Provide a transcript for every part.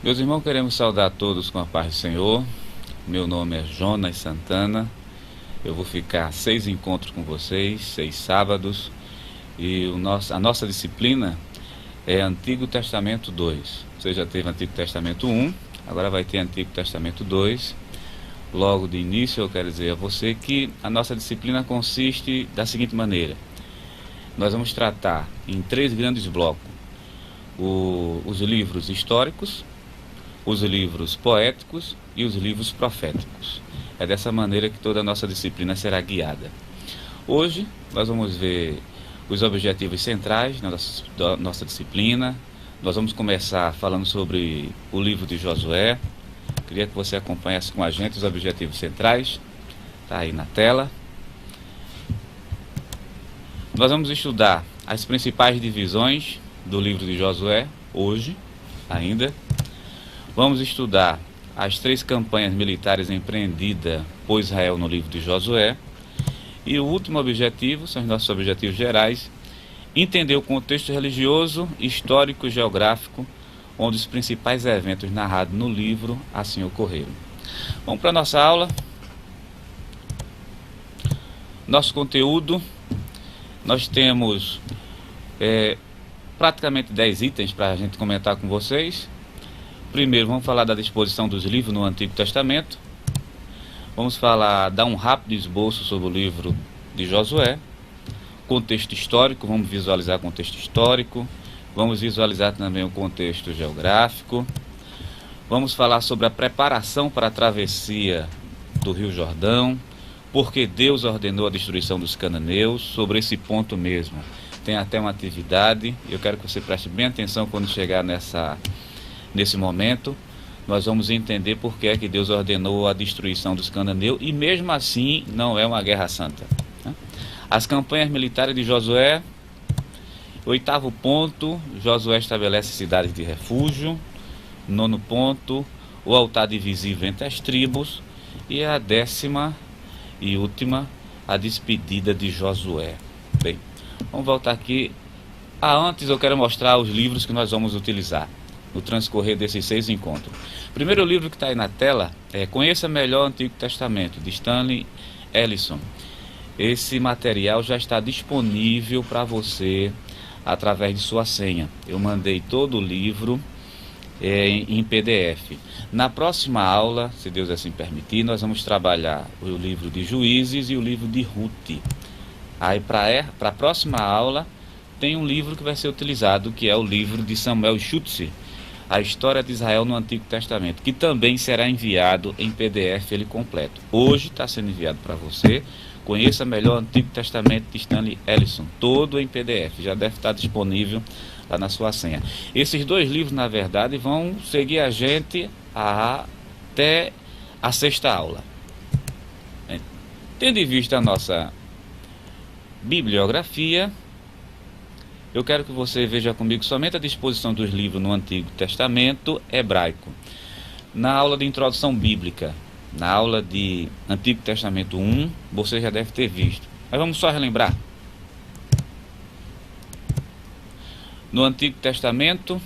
Meus irmãos, queremos saudar a todos com a paz do Senhor. Meu nome é Jonas Santana. Eu vou ficar 6 encontros com vocês, 6 sábados. E a nossa disciplina é Antigo Testamento 2. Você já teve Antigo Testamento 1, agora vai ter Antigo Testamento 2. Logo de início eu quero dizer a você que a nossa disciplina consiste da seguinte maneira. Nós vamos tratar em 3 grandes blocos. Os livros históricos, os livros poéticos e os livros proféticos. É dessa maneira que toda a nossa disciplina será guiada. Hoje nós vamos ver os objetivos centrais da nossa disciplina. Nós vamos começar falando sobre o livro de Josué. Queria que você acompanhasse com a gente os objetivos centrais. Está aí na tela. Nós vamos estudar as principais divisões do livro de Josué, hoje ainda. Vamos estudar as 3 campanhas militares empreendidas por Israel no livro de Josué. E o último objetivo, são os nossos objetivos gerais, entender o contexto religioso, histórico e geográfico, onde os principais eventos narrados no livro assim ocorreram. Vamos para a nossa aula. Nosso conteúdo, nós temos praticamente 10 itens para a gente comentar com vocês. Primeiro, vamos falar da disposição dos livros no Antigo Testamento. Vamos dar um rápido esboço sobre o livro de Josué. Contexto histórico, vamos visualizar o contexto histórico. Vamos visualizar também o contexto geográfico. Vamos falar sobre a preparação para a travessia do Rio Jordão. Porque Deus ordenou a destruição dos cananeus. Sobre esse ponto mesmo, tem até uma atividade. Eu quero que você preste bem atenção quando chegar nesse momento. Nós vamos entender por que é que Deus ordenou a destruição dos cananeus e mesmo assim não é uma guerra santa. As campanhas militares de Josué. 8º ponto, Josué estabelece cidades de refúgio. 9º ponto, o altar divisível entre as tribos. E a 10ª e última, a despedida de Josué. Bem, vamos voltar aqui. Antes eu quero mostrar os livros que nós vamos utilizar no transcorrer desses 6 encontros. O primeiro livro que está aí na tela é Conheça Melhor o Antigo Testamento, de Stanley Ellison. Esse material já está disponível para você através de sua senha. Eu mandei todo o livro em PDF. Na próxima aula, se Deus assim permitir, nós vamos trabalhar o livro de Juízes e o livro de Ruth. Aí para a próxima aula tem um livro que vai ser utilizado, que é o livro de Samuel Schutze, A História de Israel no Antigo Testamento, que também será enviado em PDF ele completo. Hoje está sendo enviado para você. Conheça Melhor o Antigo Testamento de Stanley Ellison, todo em PDF, já deve estar disponível lá na sua senha. Esses 2 livros, na verdade, vão seguir a gente até a 6ª aula. Tendo em vista a nossa bibliografia, eu quero que você veja comigo somente a disposição dos livros no Antigo Testamento hebraico. Na aula de introdução bíblica, na aula de Antigo Testamento 1, você já deve ter visto. Mas vamos só relembrar. No Antigo Testamento,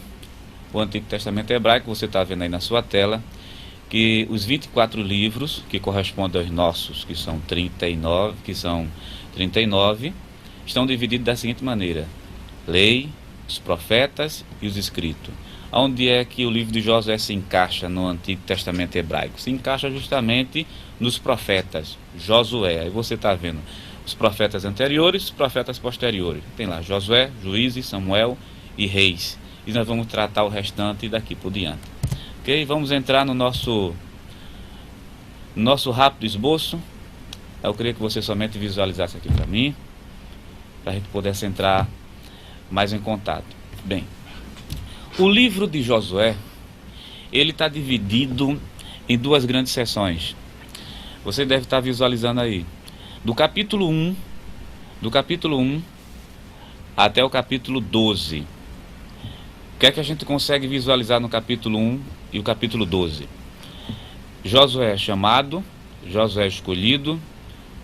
o Antigo Testamento hebraico, você está vendo aí na sua tela, que os 24 livros, que correspondem aos nossos, que são 39, estão divididos da seguinte maneira: Lei, os profetas e os escritos. Onde é que o livro de Josué se encaixa no Antigo Testamento hebraico? Se encaixa justamente nos profetas, Josué. Aí você está vendo os profetas anteriores, os profetas posteriores. Tem lá Josué, Juízes, Samuel e Reis. E nós vamos tratar o restante daqui por diante. Ok? Vamos entrar no nosso rápido esboço. Eu queria que você somente visualizasse aqui para mim, para a gente pudesse entrar mais em contato. Bem, O livro de Josué, ele está dividido em duas grandes seções. Você deve estar visualizando aí. Do capítulo 1 até o capítulo 12. O que é que a gente consegue visualizar no capítulo 1 e o capítulo 12? Josué é chamado, Josué é escolhido,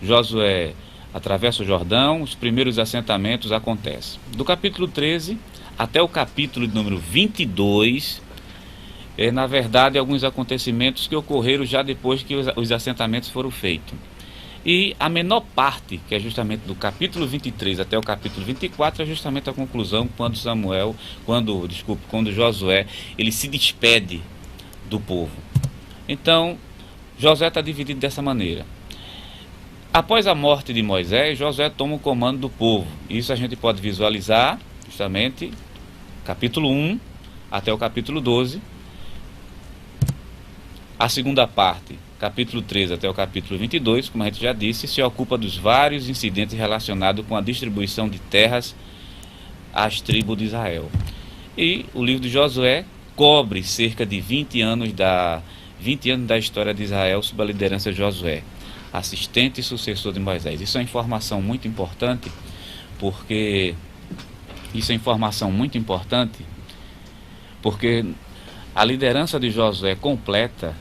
Josué atravessa o Jordão, os primeiros assentamentos acontecem. Do capítulo 13 até o capítulo de número 22, na verdade, alguns acontecimentos que ocorreram já depois que os assentamentos foram feitos. E a menor parte, que é justamente do capítulo 23 até o capítulo 24, é justamente a conclusão quando Josué, ele se despede do povo. Então, Josué está dividido dessa maneira. Após a morte de Moisés, Josué toma o comando do povo. Isso a gente pode visualizar justamente capítulo 1 até o capítulo 12. A segunda parte, capítulo 13 até o capítulo 22, como a gente já disse, se ocupa dos vários incidentes relacionados com a distribuição de terras às tribos de Israel. E o livro de Josué cobre cerca de 20 anos da história de Israel sob a liderança de Josué, assistente e sucessor de Moisés. Isso é informação muito importante, porque a liderança de Josué completa,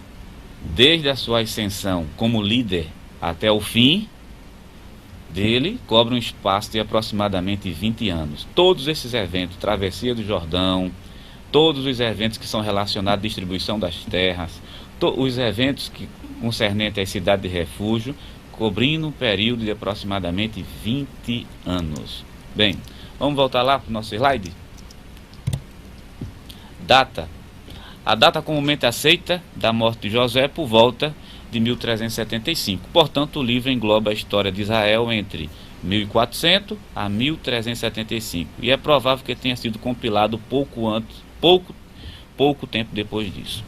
desde a sua ascensão como líder até o fim dele, cobre um espaço de aproximadamente 20 anos. Todos esses eventos, travessia do Jordão, todos os eventos que são relacionados à distribuição das terras, os eventos que concernentes à cidade de refúgio, cobrindo um período de aproximadamente 20 anos. Bem, vamos voltar lá para o nosso slide. Data. A data comumente aceita da morte de Josué por volta de 1375. Portanto, o livro engloba a história de Israel entre 1400 a 1375. E é provável que tenha sido compilado pouco tempo depois disso.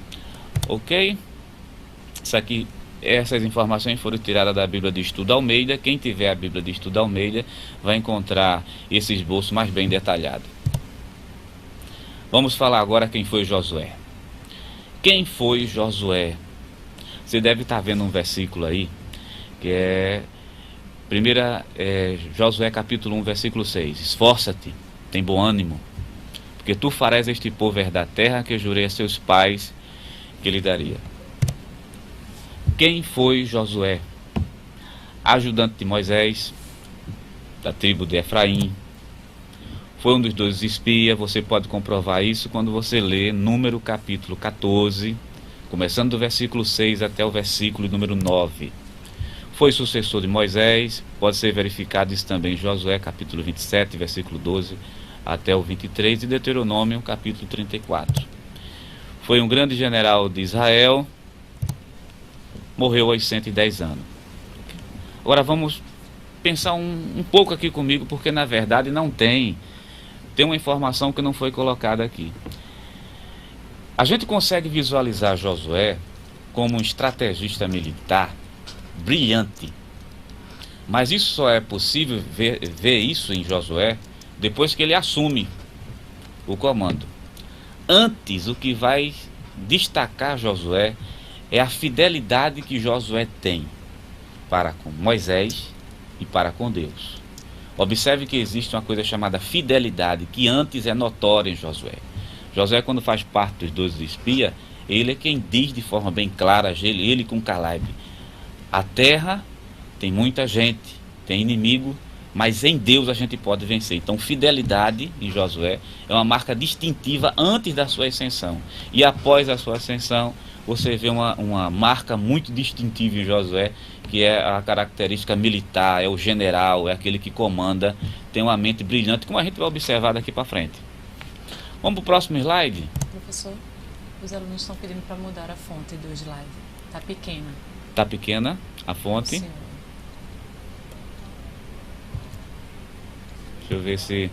Ok? Essas informações foram tiradas da Bíblia de Estudo Almeida. Quem tiver a Bíblia de Estudo Almeida vai encontrar esse esboço mais bem detalhado. Vamos falar agora quem foi Josué. Quem foi Josué? Você deve estar vendo um versículo aí, que é Josué capítulo 1, versículo 6. Esforça-te, tem bom ânimo, porque tu farás este povo herdar a terra que eu jurei a seus pais que lhe daria. Quem foi Josué? Ajudante de Moisés, da tribo de Efraim. Foi um dos 12 espias. Você pode comprovar isso quando você lê Número capítulo 14, começando do versículo 6 até o versículo número 9. Foi sucessor de Moisés. Pode ser verificado isso também em Josué capítulo 27, versículo 12 até o 23, e Deuteronômio capítulo 34. Foi um grande general de Israel. Morreu aos 110 anos. Agora vamos pensar um pouco aqui comigo, porque na verdade não tem uma informação que não foi colocada aqui. A gente consegue visualizar Josué como um estrategista militar brilhante, mas isso só é possível ver isso em Josué depois que ele assume o comando. Antes, o que vai destacar Josué é a fidelidade que Josué tem para com Moisés e para com Deus. Observe que existe uma coisa chamada fidelidade, que antes é notória em Josué. Josué, quando faz parte dos 12 espias, ele é quem diz de forma bem clara, ele com Caleb: a terra tem muita gente, tem inimigo, mas em Deus a gente pode vencer. Então, fidelidade em Josué é uma marca distintiva antes da sua ascensão. E após a sua ascensão, você vê uma marca muito distintiva em Josué, que é a característica militar, é o general, é aquele que comanda, tem uma mente brilhante, como a gente vai observar daqui para frente. Vamos para o próximo slide? Professor, os alunos estão pedindo para mudar a fonte do slide. Está pequena. Está pequena a fonte? Sim. Deixa eu ver se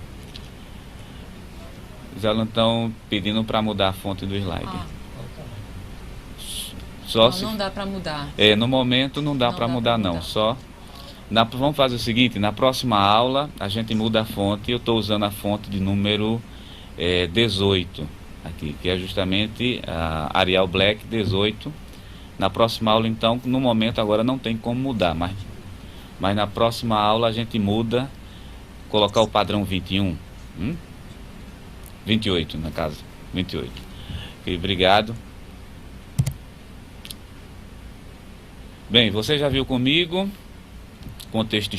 os alunos estão pedindo para mudar a fonte do slide. Não dá para mudar. No momento não dá para mudar não. Vamos fazer o seguinte: na próxima aula a gente muda a fonte. Eu estou usando a fonte de número 18. aqui, que é justamente a Arial Black 18. Na próxima aula, então, no momento agora não tem como mudar, mas na próxima aula a gente muda, colocar o padrão 21, 28 na casa, 28. Ok, obrigado. Bem, você já viu comigo, contexto,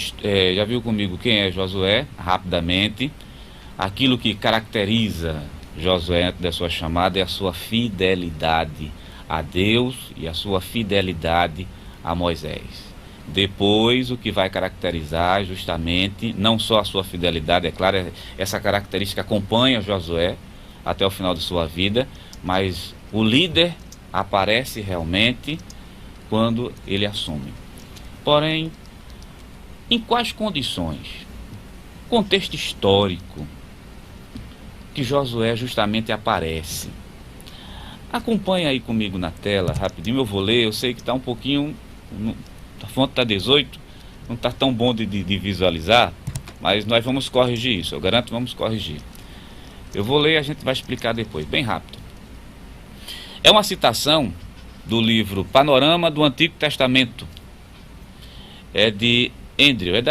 já viu comigo quem é Josué, rapidamente. Aquilo que caracteriza Josué antes da sua chamada é a sua fidelidade a Deus e a sua fidelidade a Moisés. Depois, o que vai caracterizar justamente, não só a sua fidelidade, é claro, essa característica acompanha Josué até o final de sua vida, mas o líder aparece realmente quando ele assume. Porém, em quais condições? Contexto histórico que Josué justamente aparece. Acompanha aí comigo na tela, rapidinho, eu vou ler, eu sei que está um pouquinho, a fonte está 18, não está tão bom de visualizar, mas nós vamos corrigir isso, eu garanto que vamos corrigir. Eu vou ler e a gente vai explicar depois, bem rápido. É uma citação do livro Panorama do Antigo Testamento, é de Andrew, é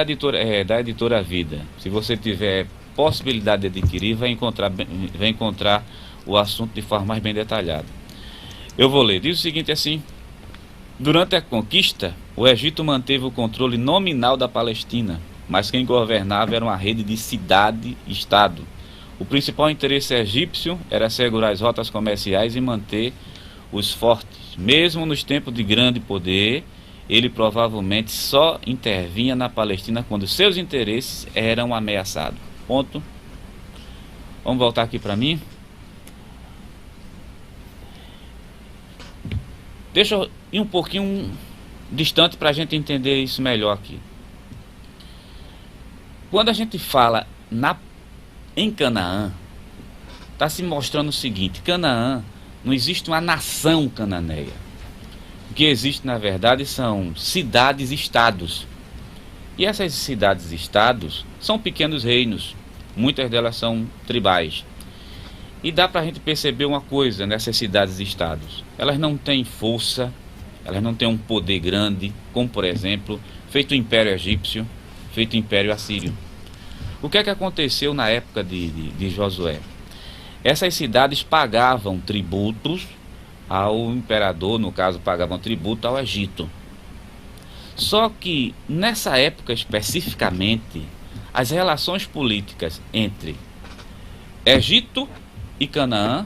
da editora Vida. Se você tiver possibilidade de adquirir, vai encontrar o assunto de forma mais bem detalhada. Eu vou ler. Diz o seguinte assim: durante a conquista, o Egito manteve o controle nominal da Palestina, mas quem governava era uma rede de cidade-estado. O principal interesse egípcio era assegurar as rotas comerciais e manter os fortes. Mesmo nos tempos de grande poder, ele provavelmente só intervinha na Palestina quando seus interesses eram ameaçados. Ponto. Vamos voltar aqui para mim. Deixa eu ir um pouquinho distante para a gente entender isso melhor aqui. Quando a gente fala em Canaã, está se mostrando o seguinte: Canaã, não existe uma nação cananeia. O que existe, na verdade, são cidades-estados. E essas cidades-estados são pequenos reinos. Muitas delas são tribais. E dá para a gente perceber uma coisa nessas cidades-estados. Elas não têm força, elas não têm um poder grande, como, por exemplo, feito o Império Egípcio, feito o Império Assírio. O que é que aconteceu na época de Josué? Essas cidades pagavam tributos ao imperador, no caso, pagavam tributo ao Egito. Só que, nessa época especificamente, as relações políticas entre Egito e Canaã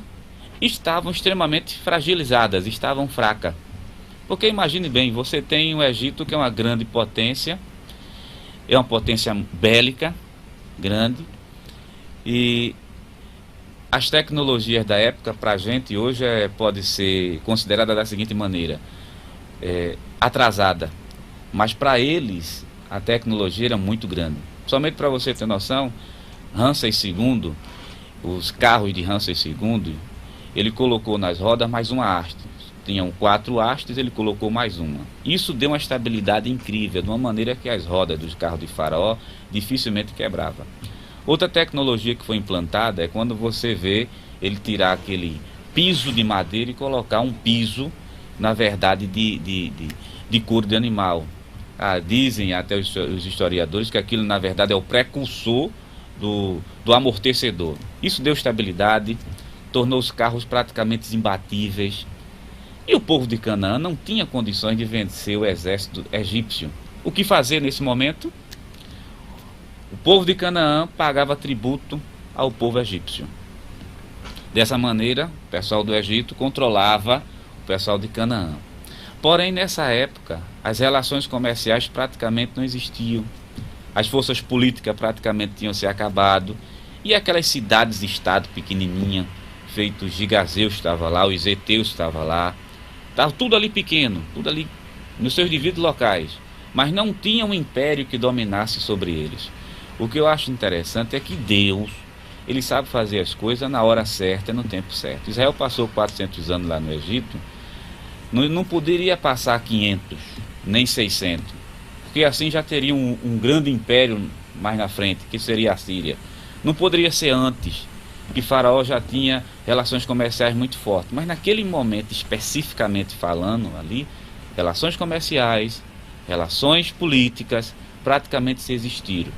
estavam extremamente fragilizadas, estavam fracas. Porque imagine bem, você tem o Egito, que é uma grande potência, é uma potência bélica, grande, e as tecnologias da época para a gente hoje pode ser considerada da seguinte maneira: atrasada, mas para eles a tecnologia era muito grande. Somente para você ter noção, Ramsés II, os carros de Ramsés II, ele colocou nas rodas mais uma haste. Tinham 4 hastes, ele colocou mais uma. Isso deu uma estabilidade incrível, de uma maneira que as rodas dos carros de Faraó dificilmente quebravam. Outra tecnologia que foi implantada é quando você vê ele tirar aquele piso de madeira e colocar um piso, na verdade, de couro de animal. Dizem até os historiadores que aquilo, na verdade, é o precursor do amortecedor. Isso deu estabilidade, tornou os carros praticamente imbatíveis. E o povo de Canaã não tinha condições de vencer o exército egípcio. O que fazer nesse momento? O povo de Canaã pagava tributo ao povo egípcio. Dessa maneira, o pessoal do Egito controlava o pessoal de Canaã. Porém, nessa época, as relações comerciais praticamente não existiam. As forças políticas praticamente tinham se acabado. E aquelas cidades-estado pequenininhas, feito os gigazeus estavam lá, os heteus estavam lá. Estava tudo ali pequeno, tudo ali nos seus devidos locais. Mas não tinha um império que dominasse sobre eles. O que eu acho interessante é que Deus, ele sabe fazer as coisas na hora certa e no tempo certo. Israel passou 400 anos lá no Egito, não poderia passar 500, nem 600, porque assim já teria um grande império mais na frente, que seria a Síria. Não poderia ser antes. que Faraó já tinha relações comerciais muito fortes. Mas naquele momento, especificamente falando ali, relações comerciais, relações políticas, praticamente se existiram.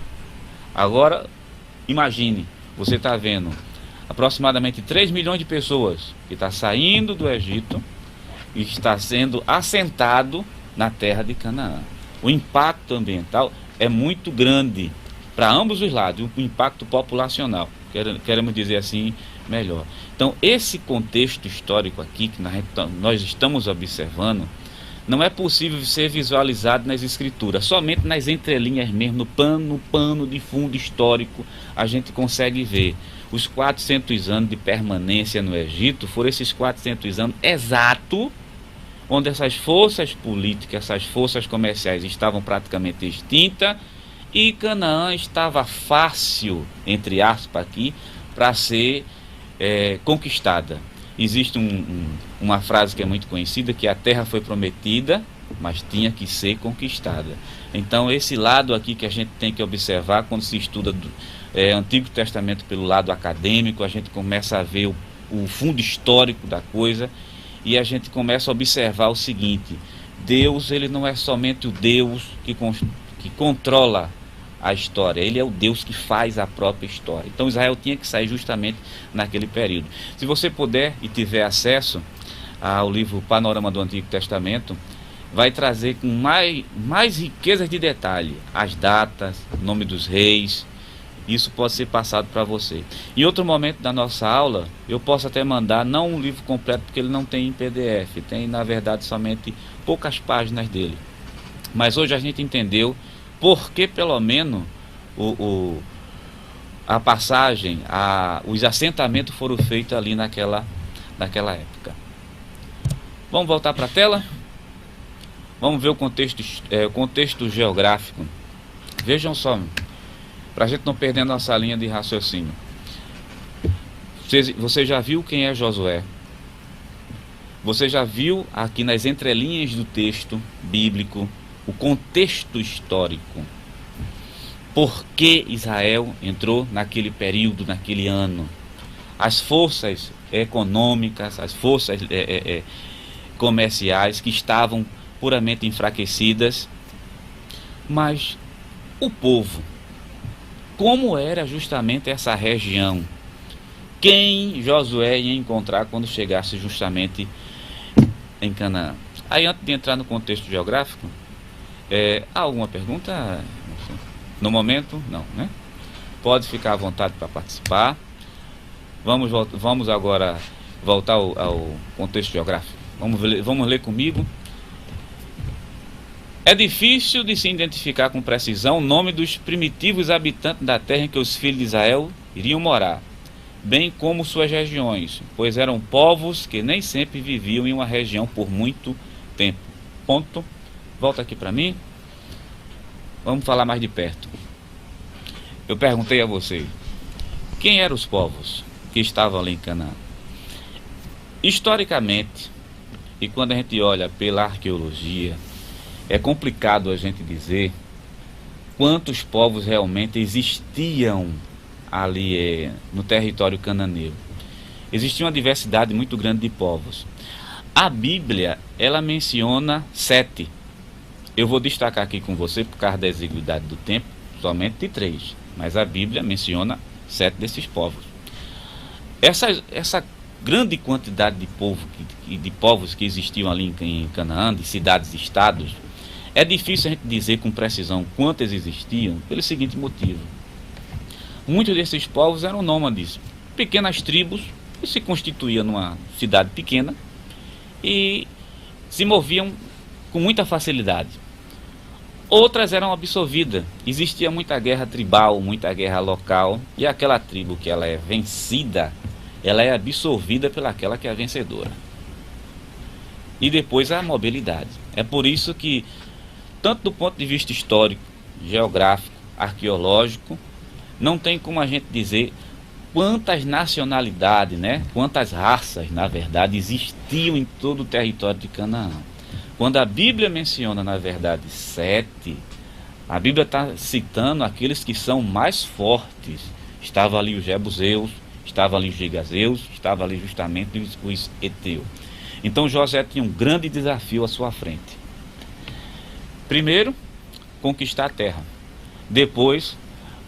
Agora, imagine, você está vendo aproximadamente 3 milhões de pessoas que estão saindo do Egito e está sendo assentado na terra de Canaã. O impacto ambiental é muito grande para ambos os lados, o impacto populacional, queremos dizer assim melhor. Então, esse contexto histórico aqui que nós estamos observando, não é possível ser visualizado nas escrituras, somente nas entrelinhas mesmo, no pano de fundo histórico, a gente consegue ver. Os 400 anos de permanência no Egito foram esses 400 anos exato, onde essas forças políticas, essas forças comerciais estavam praticamente extintas, e Canaã estava fácil, entre aspas aqui, para ser conquistada. Existe uma frase que é muito conhecida, que a terra foi prometida, mas tinha que ser conquistada. Então esse lado aqui que a gente tem que observar quando se estuda Antigo Testamento pelo lado acadêmico, a gente começa a ver o fundo histórico da coisa, e a gente começa a observar o seguinte: Deus, ele não é somente o Deus que controla a história, ele é o Deus que faz a própria história. Então Israel tinha que sair justamente naquele período. Se você puder e tiver acesso ao livro Panorama do Antigo Testamento, vai trazer com mais riquezas de detalhe as datas, o nome dos reis. Isso pode ser passado para você. Em outro momento da nossa aula, eu posso até mandar, não um livro completo, porque ele não tem em PDF, tem na verdade somente poucas páginas dele. Mas hoje a gente entendeu porque pelo menos a passagem, os assentamentos foram feitos ali naquela época. Vamos voltar para a tela? Vamos ver o contexto geográfico. Vejam só, para a gente não perder nossa linha de raciocínio. Você já viu quem é Josué? Você já viu aqui nas entrelinhas do texto bíblico o contexto histórico? Por que Israel entrou naquele período, naquele ano? As forças econômicas, as forças comerciais que estavam puramente enfraquecidas. Mas o povo, como era justamente essa região? Quem Josué ia encontrar quando chegasse justamente em Canaã? Aí, antes de entrar no contexto geográfico, há alguma pergunta? No momento, não, né? Pode ficar à vontade para participar. Vamos agora voltar ao contexto geográfico. Vamos ler comigo. É difícil de se identificar com precisão o nome dos primitivos habitantes da terra em que os filhos de Israel iriam morar, bem como suas regiões, pois eram povos que nem sempre viviam em uma região por muito tempo. Ponto. Volta aqui para mim. Vamos falar mais de perto. Eu perguntei a você, quem eram os povos que estavam ali em Canaã? Historicamente, e quando a gente olha pela arqueologia, é complicado a gente dizer quantos povos realmente existiam ali no território cananeiro. Existia uma diversidade muito grande de povos. A Bíblia, ela menciona 7. Eu vou destacar aqui com você, por causa da exiguidade do tempo, somente de 3. Mas a Bíblia menciona 7 desses povos. Essa grande quantidade de povos que existiam ali em Canaã, de cidades e estados, é difícil a gente dizer com precisão quantas existiam, pelo seguinte motivo. Muitos desses povos eram nômades, pequenas tribos, que se constituíam numa cidade pequena e se moviam com muita facilidade. Outras eram absorvidas. Existia muita guerra tribal, muita guerra local, e aquela tribo que ela é vencida, ela é absorvida pelaquela que é a vencedora. E depois a mobilidade. É por isso que, tanto do ponto de vista histórico, geográfico, arqueológico, não tem como a gente dizer quantas nacionalidades, né? Quantas raças, na verdade, existiam em todo o território de Canaã. Quando a Bíblia menciona, na verdade, 7, a Bíblia está citando aqueles que são mais fortes. Estavam ali os jebuseus, Estava ali os gigazeus, estava ali justamente os heteus. Então Josué tinha um grande desafio à sua frente. Primeiro, conquistar a terra. Depois,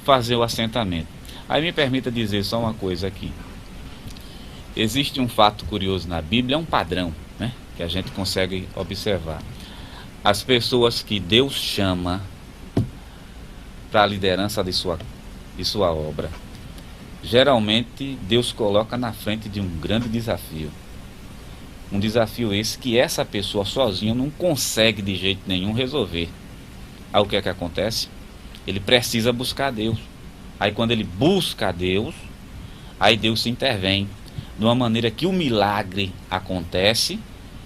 fazer o assentamento. Aí me permita dizer só uma coisa aqui. Existe um fato curioso na Bíblia, é um padrão, né, que a gente consegue observar. As pessoas que Deus chama para a liderança de sua obra, geralmente Deus coloca na frente de um grande desafio. Um desafio esse que essa pessoa sozinha não consegue de jeito nenhum resolver. Aí o que é que acontece? Ele precisa buscar Deus. Aí quando ele busca Deus, aí Deus se intervém de uma maneira que o milagre acontece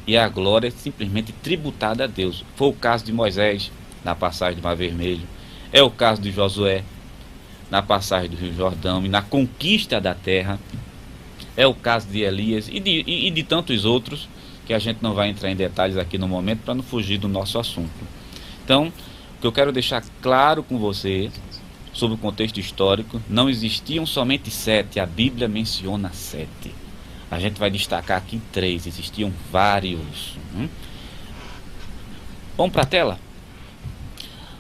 e a glória é simplesmente tributada a Deus. Foi o caso de Moisés na passagem do Mar Vermelho, é o caso de Josué na passagem do Rio Jordão e na conquista da terra, é o caso de Elias e de tantos outros que a gente não vai entrar em detalhes aqui no momento para não fugir do nosso assunto. Então, o que eu quero deixar claro com você sobre o contexto histórico, não existiam somente 7, a Bíblia menciona 7. A gente vai destacar aqui 3, existiam vários. Vamos para a tela?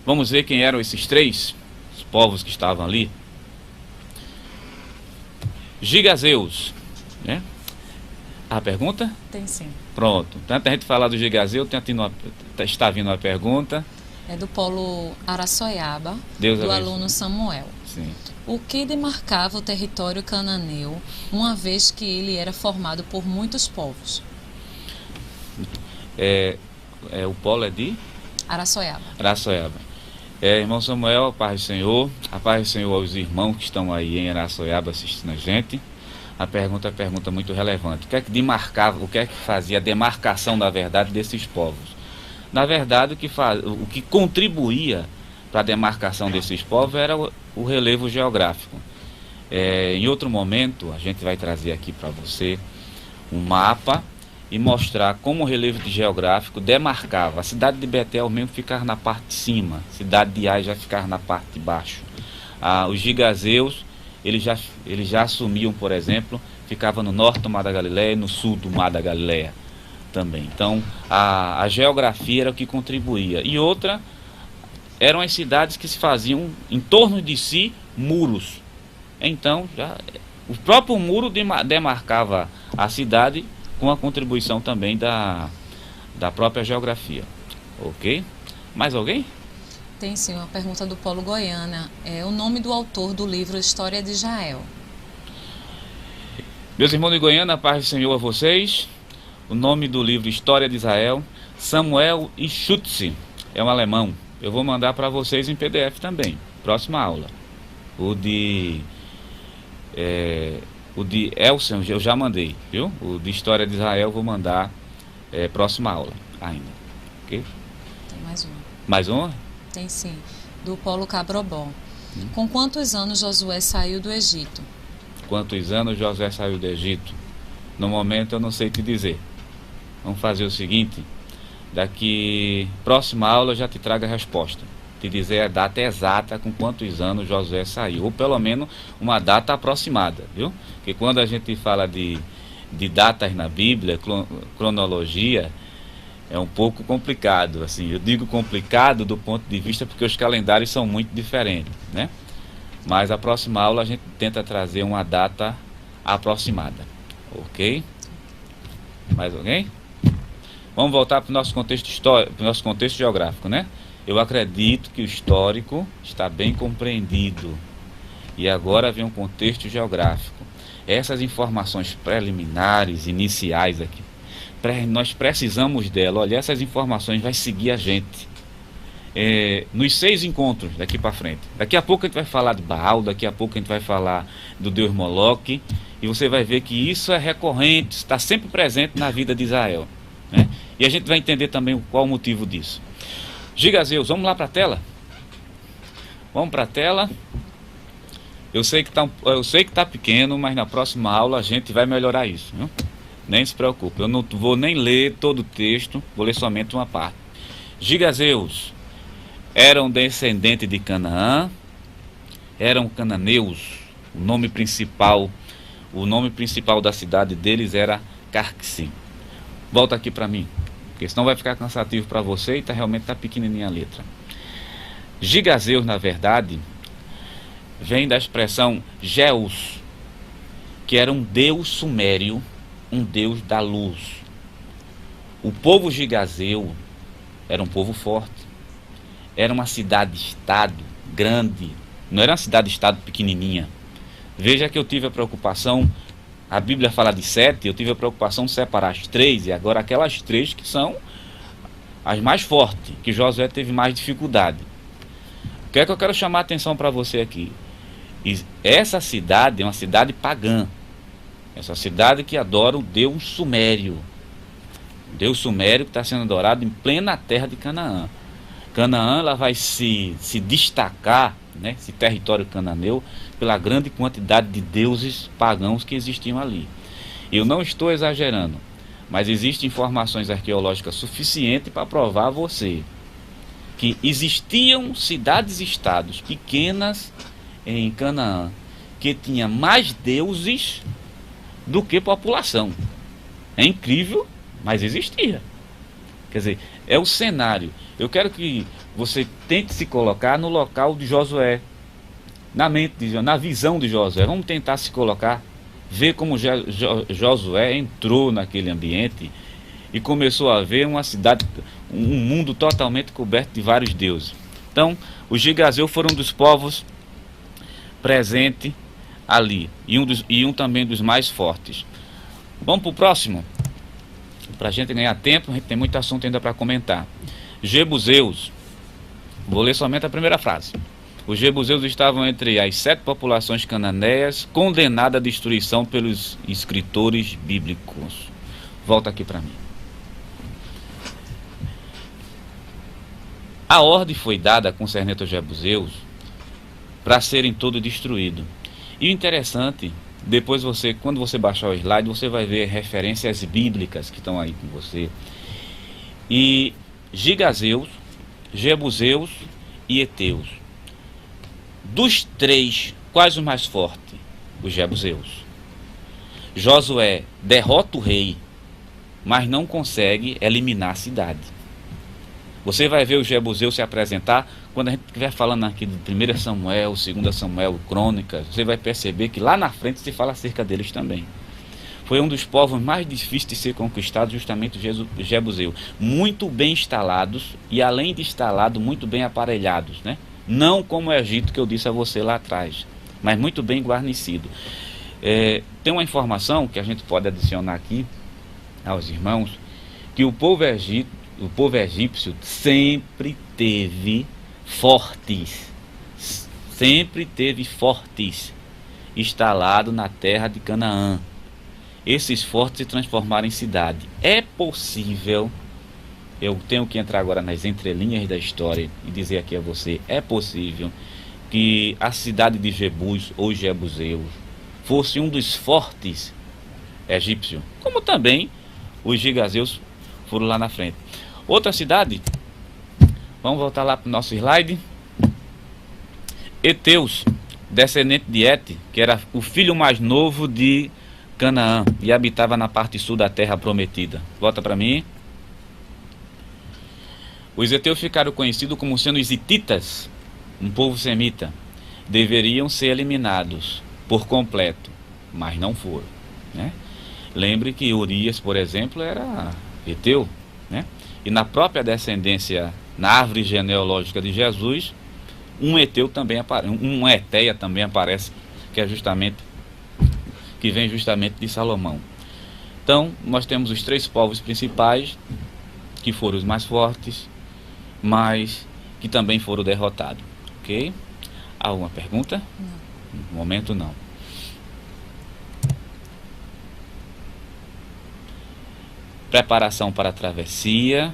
Vamos ver quem eram esses 3, os povos que estavam ali. Gigazeus, né? A pergunta? Tem sim. Pronto. Tanto a gente falar do Gigazeu, está vindo uma pergunta. É do Polo Araçoiaba, Deus do abençoe. aluno Samuel. Sim. O que demarcava o território cananeu, uma vez que ele era formado por muitos povos? O polo é de Araçoiaba. Araçoiaba. Irmão Samuel, a paz do Senhor. A paz do Senhor aos irmãos que estão aí em Araçoiaba assistindo a gente. A pergunta é uma pergunta muito relevante. O que é que fazia a demarcação da verdade desses povos? Na verdade, o que contribuía para a demarcação desses povos era o relevo geográfico. Em outro momento, a gente vai trazer aqui para você um mapa e mostrar como o relevo geográfico demarcava. A cidade de Betel mesmo ficava na parte de cima, a cidade de Ai já ficava na parte de baixo. Os gigazeus, eles já assumiam, por exemplo, ficava no norte do Mar da Galileia e no sul do Mar da Galileia também. Então, a geografia era o que contribuía. E outra, eram as cidades que se faziam em torno de si muros. Então, o próprio muro demarcava a cidade com a contribuição também da própria geografia. Ok? Mais alguém? Tem sim, uma pergunta do Polo Goiânia. É o nome do autor do livro História de Israel. Meus irmãos de Goiânia, a paz do Senhor a vocês. O nome do livro História de Israel, Samuel Schutze, é um alemão. Eu vou mandar para vocês em PDF também, próxima aula. O de Elson eu já mandei, viu? O de História de Israel eu vou mandar próxima aula ainda. Ok? Tem mais uma. Mais uma? Tem sim, do Polo Cabrobó. Com quantos anos Josué saiu do Egito? Quantos anos Josué saiu do Egito? No momento eu não sei te dizer. Vamos fazer o seguinte, daqui próxima aula eu já te trago a resposta. Te dizer a data exata com quantos anos Josué saiu, ou pelo menos uma data aproximada, viu? Porque quando a gente fala de datas na Bíblia, cronologia, é um pouco complicado, assim. Eu digo complicado do ponto de vista porque os calendários são muito diferentes, né? Mas a próxima aula a gente tenta trazer uma data aproximada, ok? Mais alguém? Vamos voltar para o nosso contexto histórico, para o nosso contexto geográfico, né? Eu acredito que o histórico está bem compreendido. E agora vem um contexto geográfico. Essas informações preliminares, iniciais aqui, nós precisamos dela. Olha, essas informações vai seguir a gente nos 6 encontros daqui para frente. Daqui a pouco a gente vai falar de Baal, daqui a pouco a gente vai falar do Deus Moloque, e você vai ver que isso é recorrente, está sempre presente na vida de Israel, né? E a gente vai entender também qual o motivo disso. Gigazeus, vamos lá para a tela? Vamos para a tela. Eu sei que está pequeno, mas na próxima aula a gente vai melhorar isso, viu? Nem se preocupe, eu não vou nem ler todo o texto, vou ler somente uma parte. Gigazeus eram descendentes de Canaã, eram cananeus, o nome principal, O nome principal da cidade deles era Carquim. Volta aqui para mim, porque senão vai ficar cansativo para você e realmente está pequenininha a letra. Gigazeus, na verdade, vem da expressão Geus, que era um deus sumério, um deus da luz. O povo gigazeu era um povo forte, era uma cidade-estado grande, não era uma cidade-estado pequenininha. Veja que eu tive a preocupação, a Bíblia fala de 7, eu tive a preocupação de separar as 3, e agora aquelas 3 que são as mais fortes, que Josué teve mais dificuldade. O que é que eu quero chamar a atenção para você aqui? Essa cidade é uma cidade pagã, essa cidade que adora o Deus Sumério, o Deus Sumério que está sendo adorado em plena terra de Canaã. Canaã, ela vai se destacar, né, esse território cananeu, pela grande quantidade de deuses pagãos que existiam ali. Eu não estou exagerando, mas existem informações arqueológicas suficientes para provar a você que existiam cidades-estados pequenas em Canaã que tinha mais deuses do que população. É incrível, mas existia. Quer dizer, é o cenário. Eu quero que você tente se colocar no local de Josué, na mente, na visão de Josué. Vamos tentar se colocar, ver como Josué entrou naquele ambiente e começou a ver uma cidade, um mundo totalmente coberto de vários deuses. Então, os gigazeus foram um dos povos presentes ali, e um também dos mais fortes. Vamos para o próximo? Para a gente ganhar tempo, a gente tem muito assunto ainda para comentar. Jebuseus. Vou ler somente a primeira frase. Os jebuseus estavam entre as 7 populações cananeias condenadas à destruição pelos escritores bíblicos. Volta aqui para mim. A ordem foi dada concernente aos jebuseus para serem todos destruídos. E o interessante, depois quando você baixar o slide, você vai ver referências bíblicas que estão aí com você. E gigazeus, jebuseus e heteus. Dos 3, quais o mais forte? Os jebuseus. Josué derrota o rei, mas não consegue eliminar a cidade. Você vai ver os jebuseus se apresentar quando a gente estiver falando aqui de 1 Samuel, 2 Samuel, Crônicas. Você vai perceber que lá na frente se fala acerca deles também. Foi um dos povos mais difíceis de ser conquistado, justamente os jebuseus. Muito bem instalados e, além de instalado, muito bem aparelhados, né? Não como o Egito que eu disse a você lá atrás, mas muito bem guarnecido. Tem uma informação que a gente pode adicionar aqui aos irmãos, que o povo egípcio sempre teve fortes instalados na terra de Canaã. Esses fortes se transformaram em cidade. É possível, eu tenho que entrar agora nas entrelinhas da história e dizer aqui a você, é possível que a cidade de Jebus ou Jebuseus fosse um dos fortes egípcios, como também os gigazeus foram lá na frente. Outra cidade, vamos voltar lá para o nosso slide. Heteus, descendente de Et, que era o filho mais novo de Canaã e habitava na parte sul da terra prometida. Volta para mim. Os heteus ficaram conhecidos como sendo os hititas, um povo semita. Deveriam ser eliminados por completo, mas não foram, né? Lembre que Urias, por exemplo, era heteu, né? E na própria descendência, na árvore genealógica de Jesus, um heteu também aparece, uma eteia também aparece, que vem justamente de Salomão. Então, nós temos os 3 povos principais, que foram os mais fortes, mas que também foram derrotados. Ok? Alguma pergunta? Não. No momento, não. Preparação para a travessia.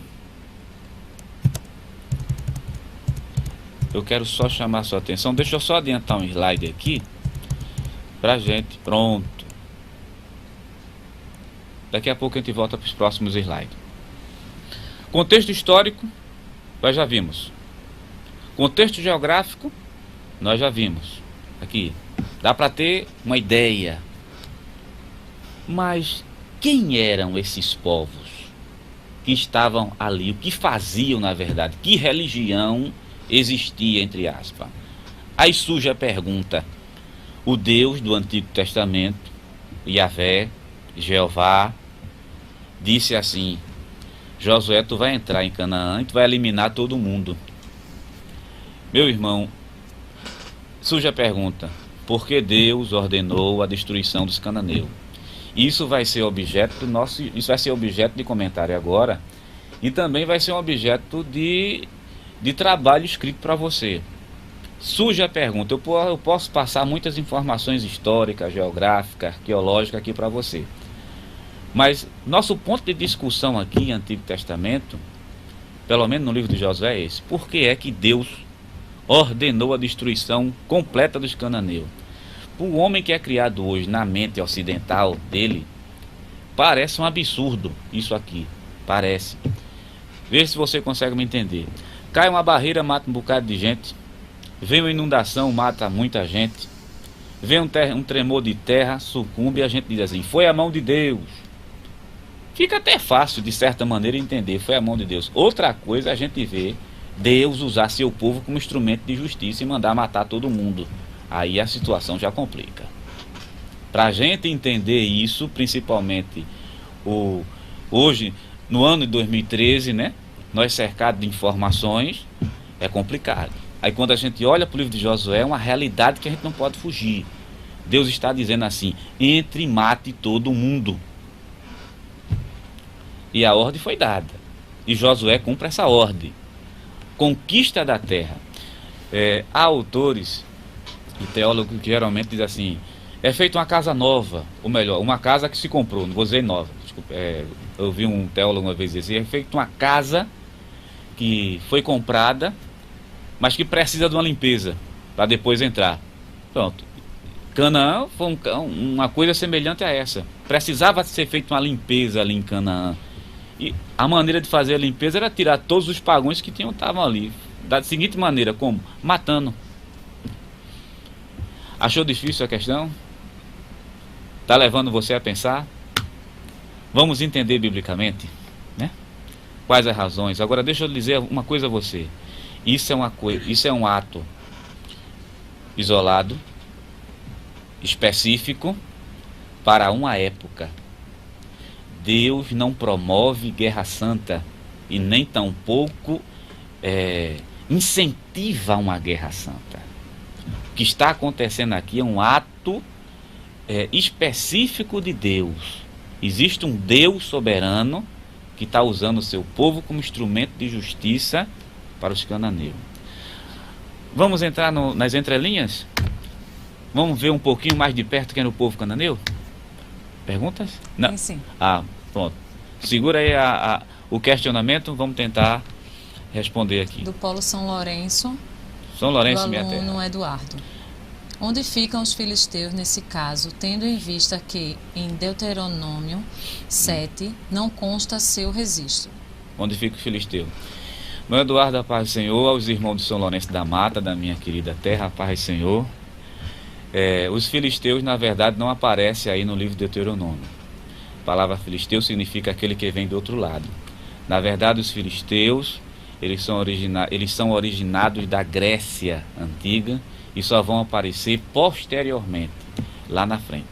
Eu quero só chamar a sua atenção. Deixa eu só adiantar um slide aqui pra gente. Pronto. Daqui a pouco a gente volta para os próximos slides. Contexto histórico, nós já vimos. Contexto geográfico, nós já vimos. Aqui, dá para ter uma ideia Mas quem eram esses povos que estavam ali? O que faziam, na verdade? Que religião existia, entre aspas? Aí surge a pergunta: o Deus do Antigo Testamento, Yahvé, Jeová, disse assim: Josué, tu vai entrar em Canaã e tu vai eliminar todo mundo. Meu irmão, surge a pergunta: por que Deus ordenou a destruição dos cananeus? Isso vai ser objeto isso vai ser objeto de comentário agora, e também vai ser um objeto de trabalho escrito para você. Surge a pergunta, eu posso passar muitas informações históricas, geográficas, arqueológicas aqui para você. Mas nosso ponto de discussão aqui em Antigo Testamento, pelo menos no livro de Josué, é esse: por que é que Deus ordenou a destruição completa dos cananeus? O homem que é criado hoje na mente ocidental dele, parece um absurdo isso aqui, parece. Veja se você consegue me entender. Cai uma barreira, mata um bocado de gente. Vem uma inundação, mata muita gente. Vem um tremor de terra, sucumbe, e a gente diz assim: foi a mão de Deus. Fica até fácil, de certa maneira, entender: foi a mão de Deus. Outra coisa é a gente ver Deus usar seu povo como instrumento de justiça e mandar matar todo mundo. Aí a situação já complica. Para a gente entender isso, principalmente hoje, no ano de 2013, né, nós cercados de informações, é complicado. Aí quando a gente olha para o livro de Josué, é uma realidade que a gente não pode fugir. Deus está dizendo assim: entre e mate todo mundo. E a ordem foi dada. E Josué cumpre essa ordem. Conquista da terra. Há autores e teólogos que geralmente dizem assim: é feita uma casa nova, ou melhor, uma casa que se comprou, não vou dizer nova. Desculpa, eu vi um teólogo uma vez dizer: é feita uma casa que foi comprada, mas que precisa de uma limpeza para depois entrar. Pronto. Canaã foi uma coisa semelhante a essa. Precisava ser feita uma limpeza ali em Canaã. E a maneira de fazer a limpeza era tirar todos os pagãos que estavam ali. Da seguinte maneira: como? Matando. Achou difícil a questão? Está levando você a pensar? Vamos entender biblicamente, né? Quais as razões? Agora deixa eu dizer uma coisa a você. Isso é um ato isolado, específico, para uma época. Deus não promove guerra santa e nem tampouco incentiva uma guerra santa. O que está acontecendo aqui é um ato específico de Deus. Existe um Deus soberano que está usando o seu povo como instrumento de justiça para os cananeus. Vamos entrar nas entrelinhas? Vamos ver um pouquinho mais de perto quem era o povo cananeu? Perguntas? Não. Sim. Pronto. Segura aí o questionamento, vamos tentar responder aqui. Do Polo São Lourenço. São Lourenço, do minha terra. aluno Eduardo. Onde ficam os filisteus nesse caso, tendo em vista que em Deuteronômio 7 não consta seu registro? Onde fica o filisteu? Meu Eduardo, a paz do Senhor, aos irmãos de São Lourenço da Mata, da minha querida terra, a paz do Senhor. Os filisteus, na verdade, não aparecem aí no livro de Deuteronômio. A palavra filisteu significa aquele que vem do outro lado. Na verdade, os filisteus, eles são originados da Grécia antiga e só vão aparecer posteriormente, lá na frente,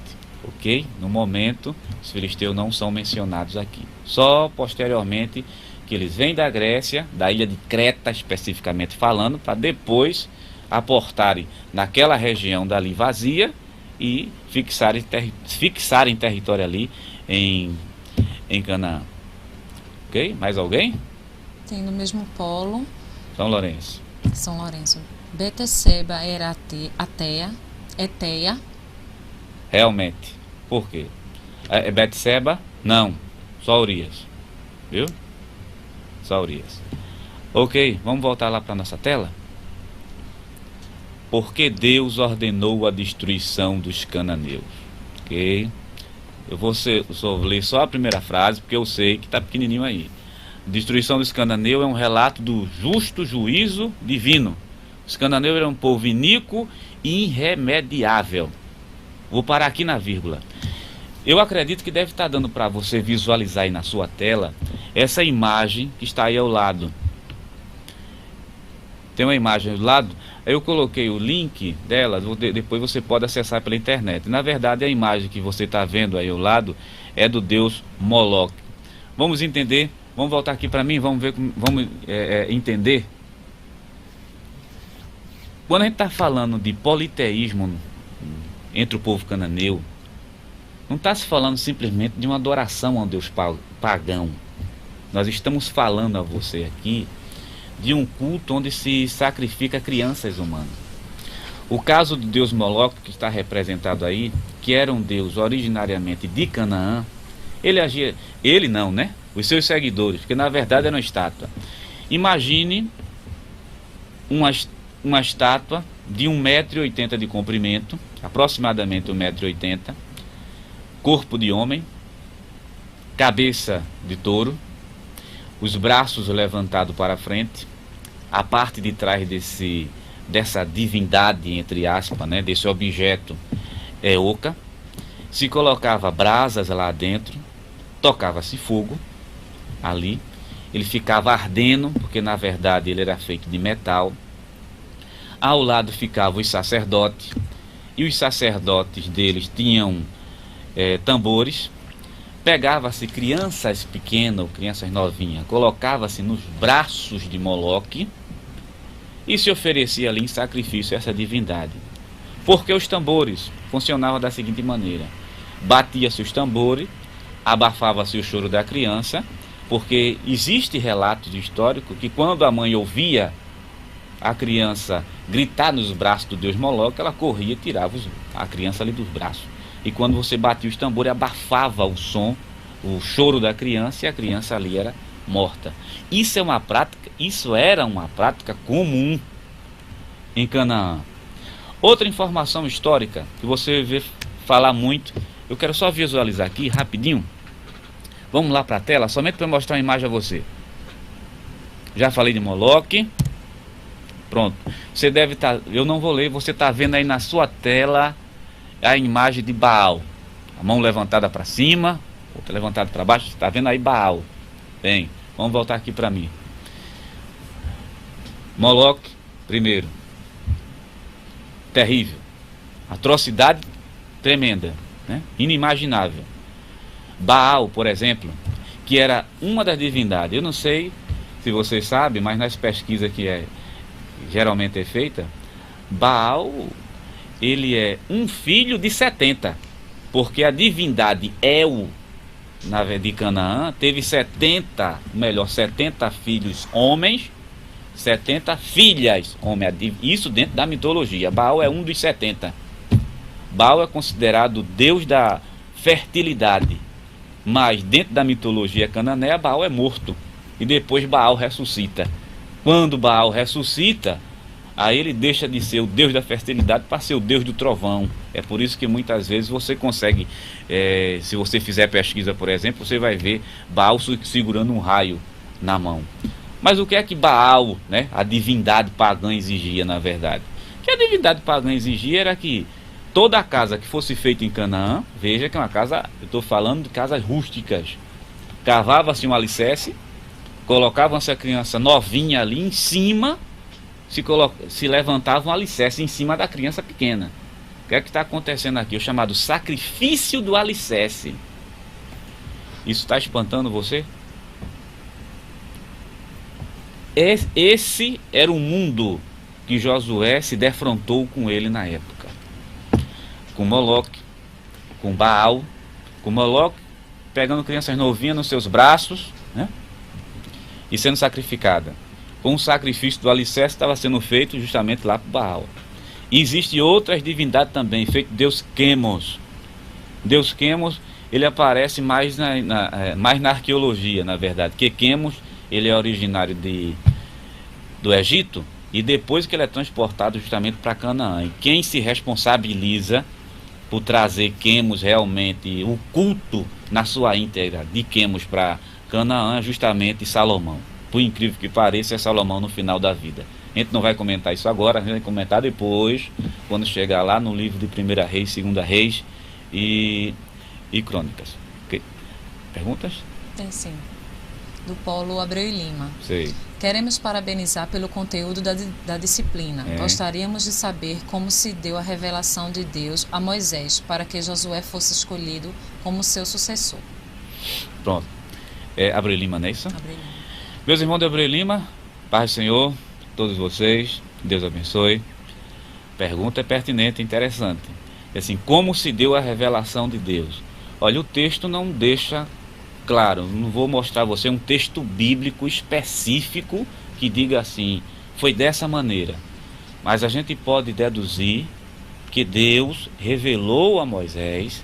ok? No momento, os filisteus não são mencionados aqui. Só posteriormente que eles vêm da Grécia, da ilha de Creta especificamente falando, para depois aportarem naquela região dali vazia e fixarem território ali em Canaã. Ok? Mais alguém? Tem no mesmo polo. São Lourenço. São Lourenço. Beteseba era Eteia. Realmente. Por quê? Betseba? Não. Só Urias. Viu? Só Urias. Ok, vamos voltar lá para a nossa tela? Porque Deus ordenou a destruição dos cananeus. Ok? Eu vou ler só a primeira frase, porque eu sei que está pequenininho aí. Destruição dos cananeus é um relato do justo juízo divino. Os cananeus eram um povo iníquo e irremediável. Vou parar aqui na vírgula. Eu acredito que deve estar dando para você visualizar aí na sua tela essa imagem que está aí ao lado. Tem uma imagem ao lado, eu coloquei o link dela, depois você pode acessar pela internet. Na verdade, a imagem que você está vendo aí ao lado é do deus Moloque. Vamos entender, vamos voltar aqui para mim, vamos ver, vamos entender. Quando a gente está falando de politeísmo entre o povo cananeu, não está se falando simplesmente de uma adoração a um deus pagão. Nós estamos falando a você aqui de um culto onde se sacrifica crianças humanas. O caso do deus Moloque, que está representado aí, que era um deus originariamente de Canaã, ele não, né? Os seus seguidores, porque na verdade era uma estátua. Imagine uma estátua de 1,80 m de comprimento, aproximadamente 1,80 m, corpo de homem, cabeça de touro, os braços levantados para frente, a parte de trás dessa divindade, entre aspas, né, desse objeto é oca, se colocava brasas lá dentro, tocava-se fogo ali, ele ficava ardendo, porque na verdade ele era feito de metal. Ao lado ficavam os sacerdotes, e os sacerdotes deles tinham tambores. Pegava-se crianças pequenas ou crianças novinhas, colocava-se nos braços de Moloque e se oferecia ali em sacrifício a essa divindade. Porque os tambores funcionavam da seguinte maneira: batia-se os tambores, abafava-se o choro da criança, porque existe relatos históricos que quando a mãe ouvia a criança gritar nos braços do deus Moloque, ela corria e tirava a criança ali dos braços. E quando você batia os tambores, abafava o som, o choro da criança, e a criança ali era morta. Isso era uma prática comum em Canaã. Outra informação histórica que você vê falar muito, eu quero só visualizar aqui rapidinho. Vamos lá para a tela, somente para mostrar a imagem a você. Já falei de Moloque. Pronto. Você deve estar, eu não vou ler, você está vendo aí na sua tela a imagem de Baal. A mão levantada para cima, outra levantada para baixo, você está vendo aí Baal. Bem, vamos voltar aqui para mim. Moloque, primeiro. Terrível. Atrocidade tremenda, né? Inimaginável. Baal, por exemplo, que era uma das divindades. Eu não sei se vocês sabem, mas nas pesquisas que geralmente é feita, Baal, ele é um filho de 70, porque a divindade El, de Canaã, teve 70 filhos homens, 70 filhas homens, isso dentro da mitologia. Baal é um dos 70. Baal é considerado o deus da fertilidade, mas dentro da mitologia cananeia, Baal é morto, e depois Baal ressuscita. Quando Baal ressuscita, aí ele deixa de ser o deus da fertilidade para ser o deus do trovão. É por isso que muitas vezes você consegue, se você fizer pesquisa, por exemplo, você vai ver Baal segurando um raio na mão. Mas o que é que Baal, né, a divindade pagã, exigia na verdade? O que a divindade pagã exigia era que toda a casa que fosse feita em Canaã, veja que é uma casa, eu estou falando de casas rústicas, cavava-se um alicerce, colocavam-se a criança novinha ali em cima, se levantava um alicerce em cima da criança pequena. O que é que está acontecendo aqui? O chamado sacrifício do alicerce. Isso está espantando você? Esse era o mundo que Josué se defrontou com ele na época. Com Moloque, com Baal, com Moloque pegando crianças novinhas nos seus braços, né, e sendo sacrificada. Com o sacrifício do alicerce estava sendo feito justamente lá para Baal. E existe outras divindades também, feito Deus Quemos. Deus Quemos, ele aparece mais na arqueologia, na verdade, que Quemos, ele é originário do Egito, e depois que ele é transportado justamente para Canaã. E quem se responsabiliza por trazer Quemos realmente, o culto na sua íntegra de Quemos para Canaã, é justamente Salomão. Por incrível que pareça, é Salomão no final da vida. A gente não vai comentar isso agora, a gente vai comentar depois, quando chegar lá no livro de 1 Reis, 2 Reis, e e Crônicas. Ok? Perguntas? Tem sim. Do Paulo Abreu e Lima. Sei. Queremos parabenizar pelo conteúdo da disciplina. Gostaríamos de saber como se deu a revelação de Deus a Moisés para que Josué fosse escolhido como seu sucessor. Pronto. Abreu e Lima, não é isso? Abreu e Lima. Meus irmãos de Abreu e Lima, paz do Senhor, todos vocês, Deus abençoe. Pergunta é pertinente, interessante. Assim, como se deu a revelação de Deus? Olha, o texto não deixa claro, não vou mostrar a você um texto bíblico específico que diga assim, foi dessa maneira. Mas a gente pode deduzir que Deus revelou a Moisés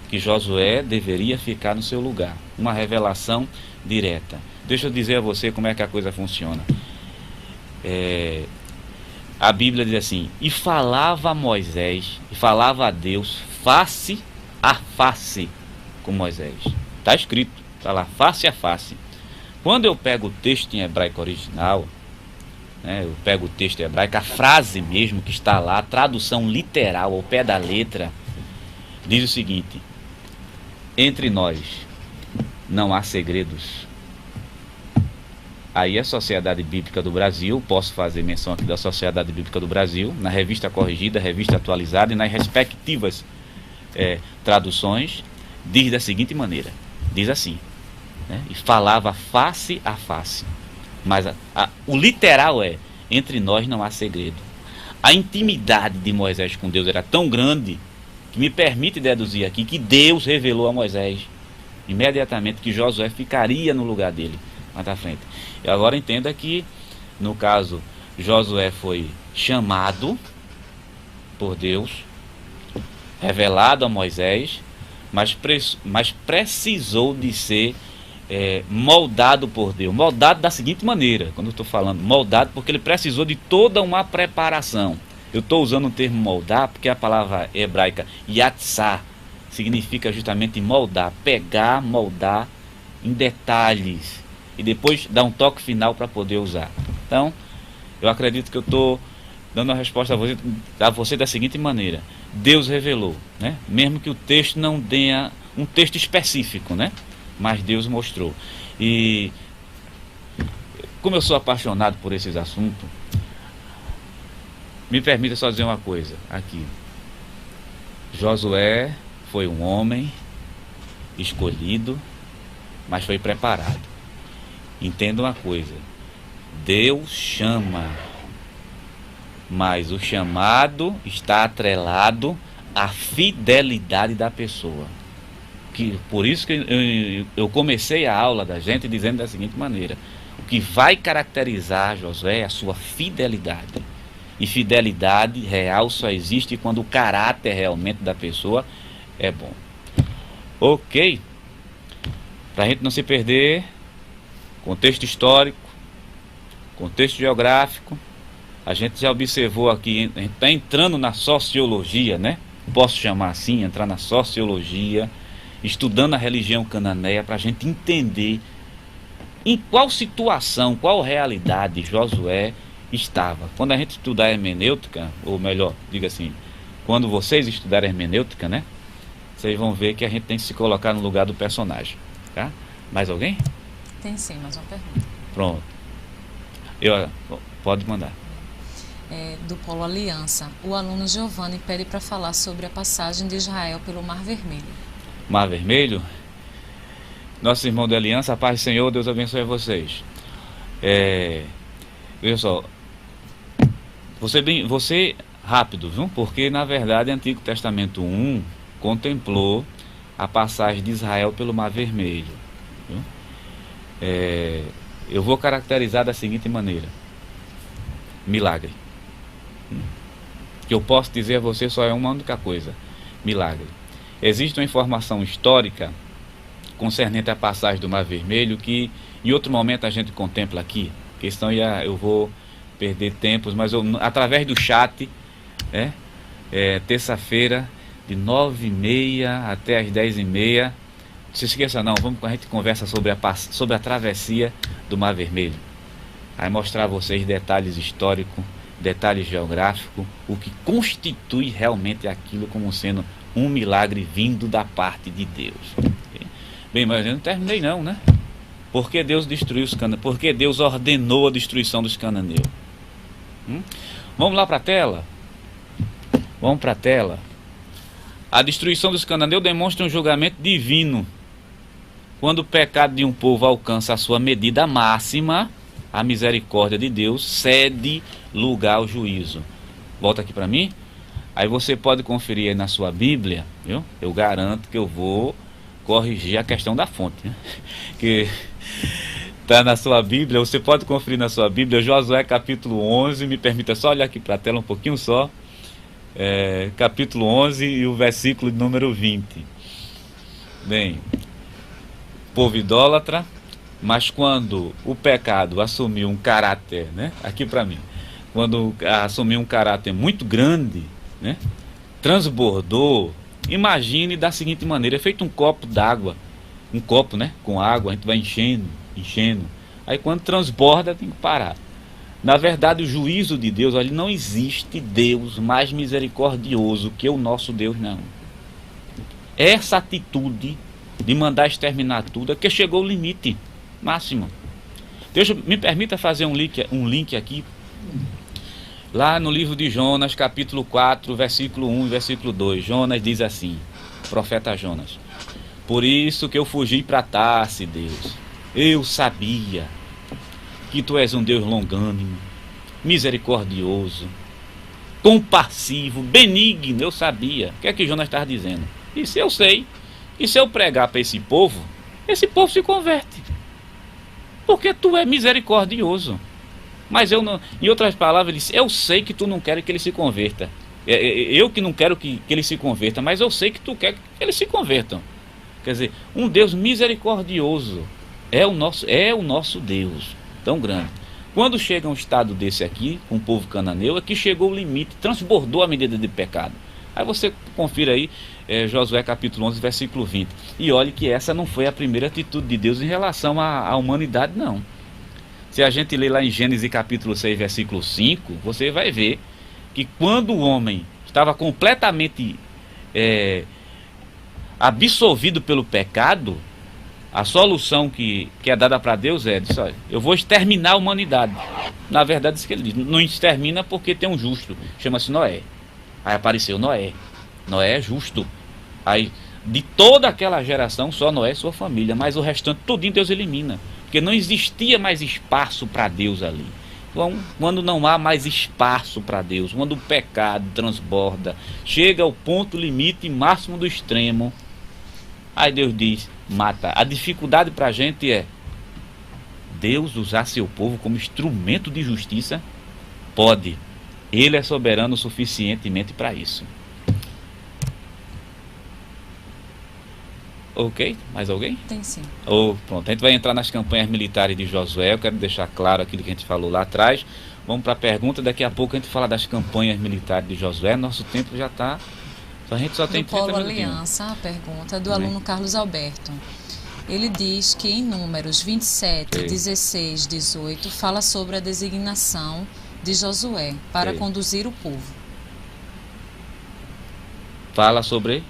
que Josué deveria ficar no seu lugar. Uma revelação direta. Deixa eu dizer a você como é que a coisa funciona. A Bíblia diz assim, e falava a Moisés, e falava a Deus face a face com Moisés. Está escrito, está lá, face a face. Quando eu pego o texto em hebraico original, né, eu pego o texto em hebraico, a frase mesmo que está lá, a tradução literal, ao pé da letra, diz o seguinte, entre nós não há segredos. Aí a Sociedade Bíblica do Brasil, posso fazer menção aqui da Sociedade Bíblica do Brasil, na revista corrigida, revista atualizada e nas respectivas traduções, diz da seguinte maneira, diz assim, né? E falava face a face, mas o literal é, entre nós não há segredo. A intimidade de Moisés com Deus era tão grande, que me permite deduzir aqui, que Deus revelou a Moisés, imediatamente, que Josué ficaria no lugar dele, mais à frente. E agora entenda que, no caso, Josué foi chamado por Deus, revelado a Moisés, mas precisou de ser moldado por Deus. Moldado da seguinte maneira, quando eu estou falando moldado, porque ele precisou de toda uma preparação. Eu estou usando o termo moldar, porque a palavra hebraica yatsá significa justamente moldar, pegar, moldar em detalhes, e depois dar um toque final para poder usar. Então, eu acredito que eu estou dando a resposta a você da seguinte maneira. Deus revelou, né? Mesmo que o texto não tenha um texto específico, né? Mas Deus mostrou. E como eu sou apaixonado por esses assuntos, me permita só dizer uma coisa aqui. Josué foi um homem escolhido, mas foi preparado. Entenda uma coisa, Deus chama, mas o chamado está atrelado à fidelidade da pessoa. Por isso que eu comecei a aula da gente dizendo da seguinte maneira, o que vai caracterizar Josué é a sua fidelidade. E fidelidade real só existe quando o caráter realmente da pessoa é bom. Ok? Para a gente não se perder, contexto histórico, contexto geográfico, a gente já observou aqui, a gente está entrando na sociologia, né? Posso chamar assim, entrar na sociologia, estudando a religião cananeia, para a gente entender em qual situação, qual realidade Josué estava. Quando a gente estudar hermenêutica, ou melhor, diga assim, quando vocês estudarem hermenêutica, né? Vocês vão ver que a gente tem que se colocar no lugar do personagem, tá? Mais alguém? Tem sim, mais uma pergunta. Pronto. Pode mandar. Do Polo Aliança. O aluno Giovanni pede para falar sobre a passagem de Israel pelo Mar Vermelho. Mar Vermelho? Nosso irmão de Aliança, a paz do Senhor, Deus abençoe vocês. Veja só. Você rápido, viu? Porque na verdade Antigo Testamento 1 contemplou a passagem de Israel pelo Mar Vermelho. Viu? Eu vou caracterizar da seguinte maneira: milagre. Que eu posso dizer a você só é uma única coisa: milagre. Existe uma informação histórica concernente à passagem do Mar Vermelho que em outro momento a gente contempla aqui, porque senão eu vou perder tempos, mas através do chat, terça-feira de 9h30 até as 10h30, não se esqueça não, a gente conversa sobre a travessia do Mar Vermelho. Vai mostrar a vocês detalhes históricos, detalhes geográficos, o que constitui realmente aquilo como sendo um milagre vindo da parte de Deus. Bem, mas eu não terminei não, né? Por que Deus destruiu os cananeus? Por que Deus ordenou a destruição dos cananeus? Vamos lá para a tela? Vamos para a tela. A destruição dos cananeus demonstra um julgamento divino. Quando o pecado de um povo alcança a sua medida máxima, a misericórdia de Deus cede lugar ao juízo. Volta aqui para mim. Aí você pode conferir aí na sua Bíblia, viu? Eu garanto que eu vou corrigir a questão da fonte, né? Que está na sua Bíblia, você pode conferir na sua Bíblia, Josué capítulo 11, me permita só olhar aqui para a tela um pouquinho só. Capítulo 11 e o versículo de número 20. Bem, povo idólatra, mas quando o pecado assumiu um caráter, né? Aqui para mim, quando assumiu um caráter muito grande, né? Transbordou. Imagine da seguinte maneira: é feito um copo d'água, um copo, né? Com água, a gente vai enchendo. Aí quando transborda tem que parar. Na verdade, o juízo de Deus, olha, não existe Deus mais misericordioso que o nosso Deus, não. Essa atitude de mandar exterminar tudo é que chegou ao limite máximo. Me permita fazer um link aqui. Lá no livro de Jonas, capítulo 4, versículo 1 e versículo 2. Jonas diz assim, profeta Jonas: por isso que eu fugi para Tarse, Deus. Eu sabia que tu és um Deus longânimo, misericordioso, compassivo, benigno. Eu sabia. O que é que Jonas estava dizendo? Isso eu sei. E se eu pregar para esse povo se converte. Porque tu é misericordioso. Mas eu não, em outras palavras, ele disse: eu sei que tu não quer que ele se converta. Eu que não quero que ele se converta, mas eu sei que tu quer que eles se convertam. Quer dizer, um Deus misericordioso é o nosso Deus, tão grande. Quando chega um estado desse aqui, com o povo cananeu, é que chegou o limite, transbordou a medida de pecado. Aí você confira aí, Josué capítulo 11, versículo 20. E olhe que essa não foi a primeira atitude de Deus em relação à humanidade, não. Se a gente ler lá em Gênesis capítulo 6, versículo 5, você vai ver que quando o homem estava completamente absolvido pelo pecado, a solução que é dada para Deus diz: olha, eu vou exterminar a humanidade. Na verdade, isso que ele diz: não extermina porque tem um justo, chama-se Noé. Aí apareceu Noé. Noé é justo. Aí, de toda aquela geração, só Noé e sua família, mas o restante tudinho Deus elimina, porque não existia mais espaço para Deus ali. Então, quando não há mais espaço para Deus, quando o pecado transborda, chega ao ponto limite máximo do extremo, aí Deus diz: mata. A dificuldade para a gente é Deus usar seu povo como instrumento de justiça? Pode. Ele é soberano suficientemente para isso. Ok? Mais alguém? Tem sim. Pronto, a gente vai entrar nas campanhas militares de Josué. Eu quero deixar claro aquilo que a gente falou lá atrás. Vamos para a pergunta. Daqui a pouco a gente fala das campanhas militares de Josué. Nosso tempo já está... A gente só tem 30 minutos. Aliança, a pergunta do aluno Carlos Alberto. Ele diz que em Números 27, 16, 18, fala sobre a designação de Josué para conduzir o povo. Fala sobre...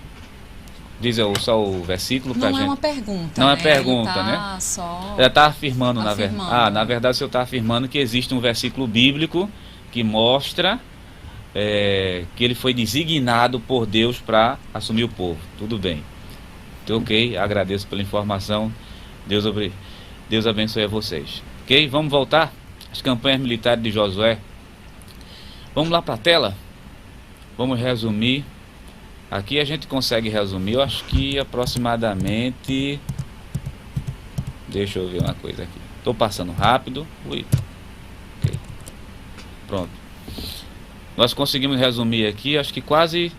Diz só o versículo para a gente. Não é uma pergunta. Não é pergunta, né? Já está afirmando, na verdade. Na verdade, o senhor está afirmando que existe um versículo bíblico que mostra que ele foi designado por Deus para assumir o povo. Tudo bem. Então, ok, agradeço pela informação. Deus abençoe a vocês. Ok, vamos voltar às campanhas militares de Josué. Vamos lá para a tela. Vamos resumir. Aqui a gente consegue resumir, eu acho que aproximadamente... Deixa eu ver uma coisa aqui. Estou passando rápido. Okay. Pronto. Nós conseguimos resumir aqui, acho que quase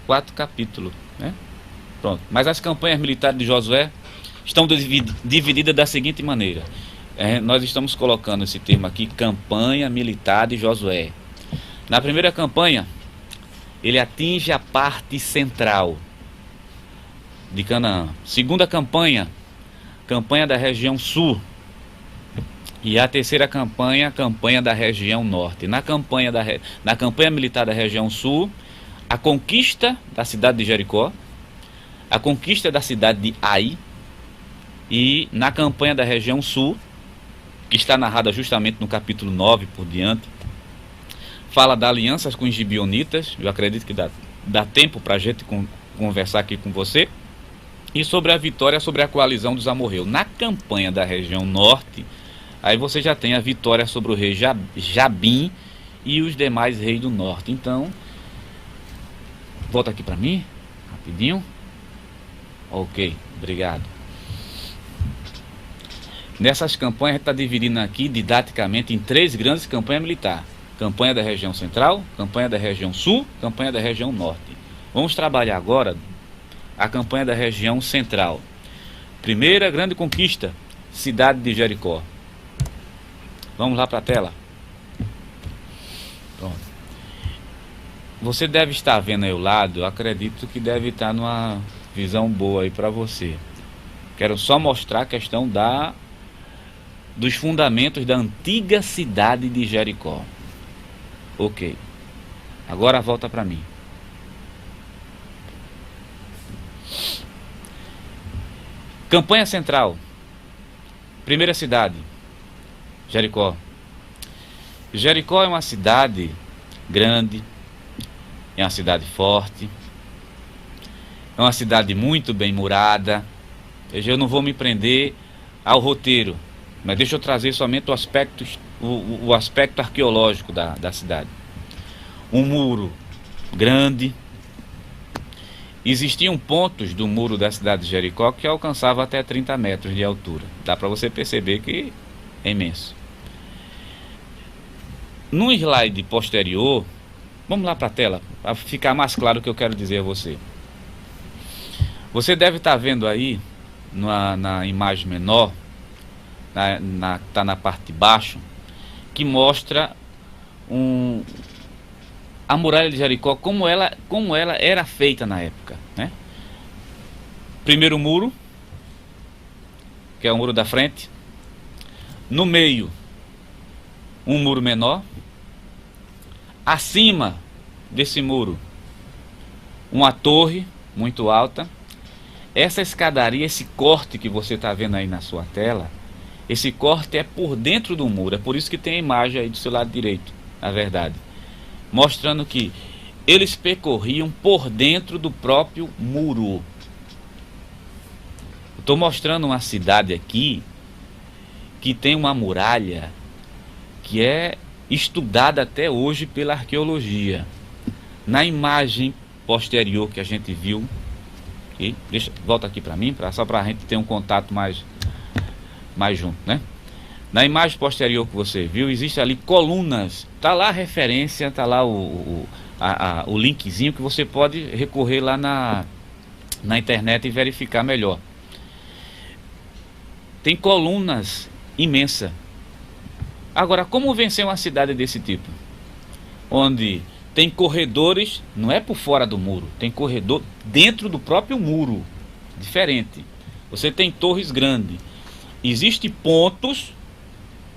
4 capítulos, né? Pronto. Mas as campanhas militares de Josué estão divididas da seguinte maneira. Nós estamos colocando esse termo aqui, campanha militar de Josué. Na primeira campanha, ele atinge a parte central de Canaã. Segunda campanha, campanha da região sul. E a terceira campanha, campanha da região norte. Na campanha militar da região sul, a conquista da cidade de Jericó, a conquista da cidade de Ai, e na campanha da região sul, que está narrada justamente no capítulo 9 por diante, fala da aliança com os gibeonitas. Eu acredito que dá tempo para a gente conversar aqui com você, e sobre a vitória sobre a coalizão dos amorreus. Na campanha da região norte, aí você já tem a vitória sobre o rei Jabim e os demais reis do norte. Então, volta aqui para mim, rapidinho. Ok, obrigado. Nessas campanhas, a gente está dividindo aqui didaticamente em 3 grandes campanhas militares: campanha da região central, campanha da região sul, campanha da região norte. Vamos trabalhar agora a campanha da região central. Primeira grande conquista, cidade de Jericó. Vamos lá para a tela. Pronto. Você deve estar vendo aí ao lado, eu acredito que deve estar numa visão boa aí para você. Quero só mostrar a questão dos fundamentos da antiga cidade de Jericó. Ok. Agora volta para mim. Campanha central. Primeira cidade, Jericó. Jericó é uma cidade grande, é uma cidade forte, é uma cidade muito bem murada. Eu não vou me prender ao roteiro, mas deixa eu trazer somente o aspecto arqueológico da cidade. Um muro grande. Existiam pontos do muro da cidade de Jericó que alcançava até 30 metros de altura. Dá para você perceber que é imenso. No slide posterior, vamos lá para a tela, para ficar mais claro o que eu quero dizer a você. Você deve estar vendo aí, na imagem menor, está na parte de baixo, que mostra a muralha de Jericó, como ela era feita na época, né? Primeiro muro, que é o muro da frente. No meio, um muro menor. Acima desse muro, uma torre muito alta. Essa escadaria, esse corte que você está vendo aí na sua tela, esse corte é por dentro do muro. É por isso que tem a imagem aí do seu lado direito, na verdade, mostrando que eles percorriam por dentro do próprio muro. Estou mostrando uma cidade aqui que tem uma muralha que é estudada até hoje pela arqueologia. Na imagem posterior que a gente viu, okay? Volta aqui para mim, só para a gente ter um contato mais junto, né? Na imagem posterior que você viu, existe ali colunas. Tá lá a referência, tá lá o linkzinho que você pode recorrer lá na internet e verificar melhor. Tem colunas imensas. Agora, como vencer uma cidade desse tipo? Onde tem corredores, não é por fora do muro, tem corredor dentro do próprio muro. Diferente. Você tem torres grandes. Existem pontos,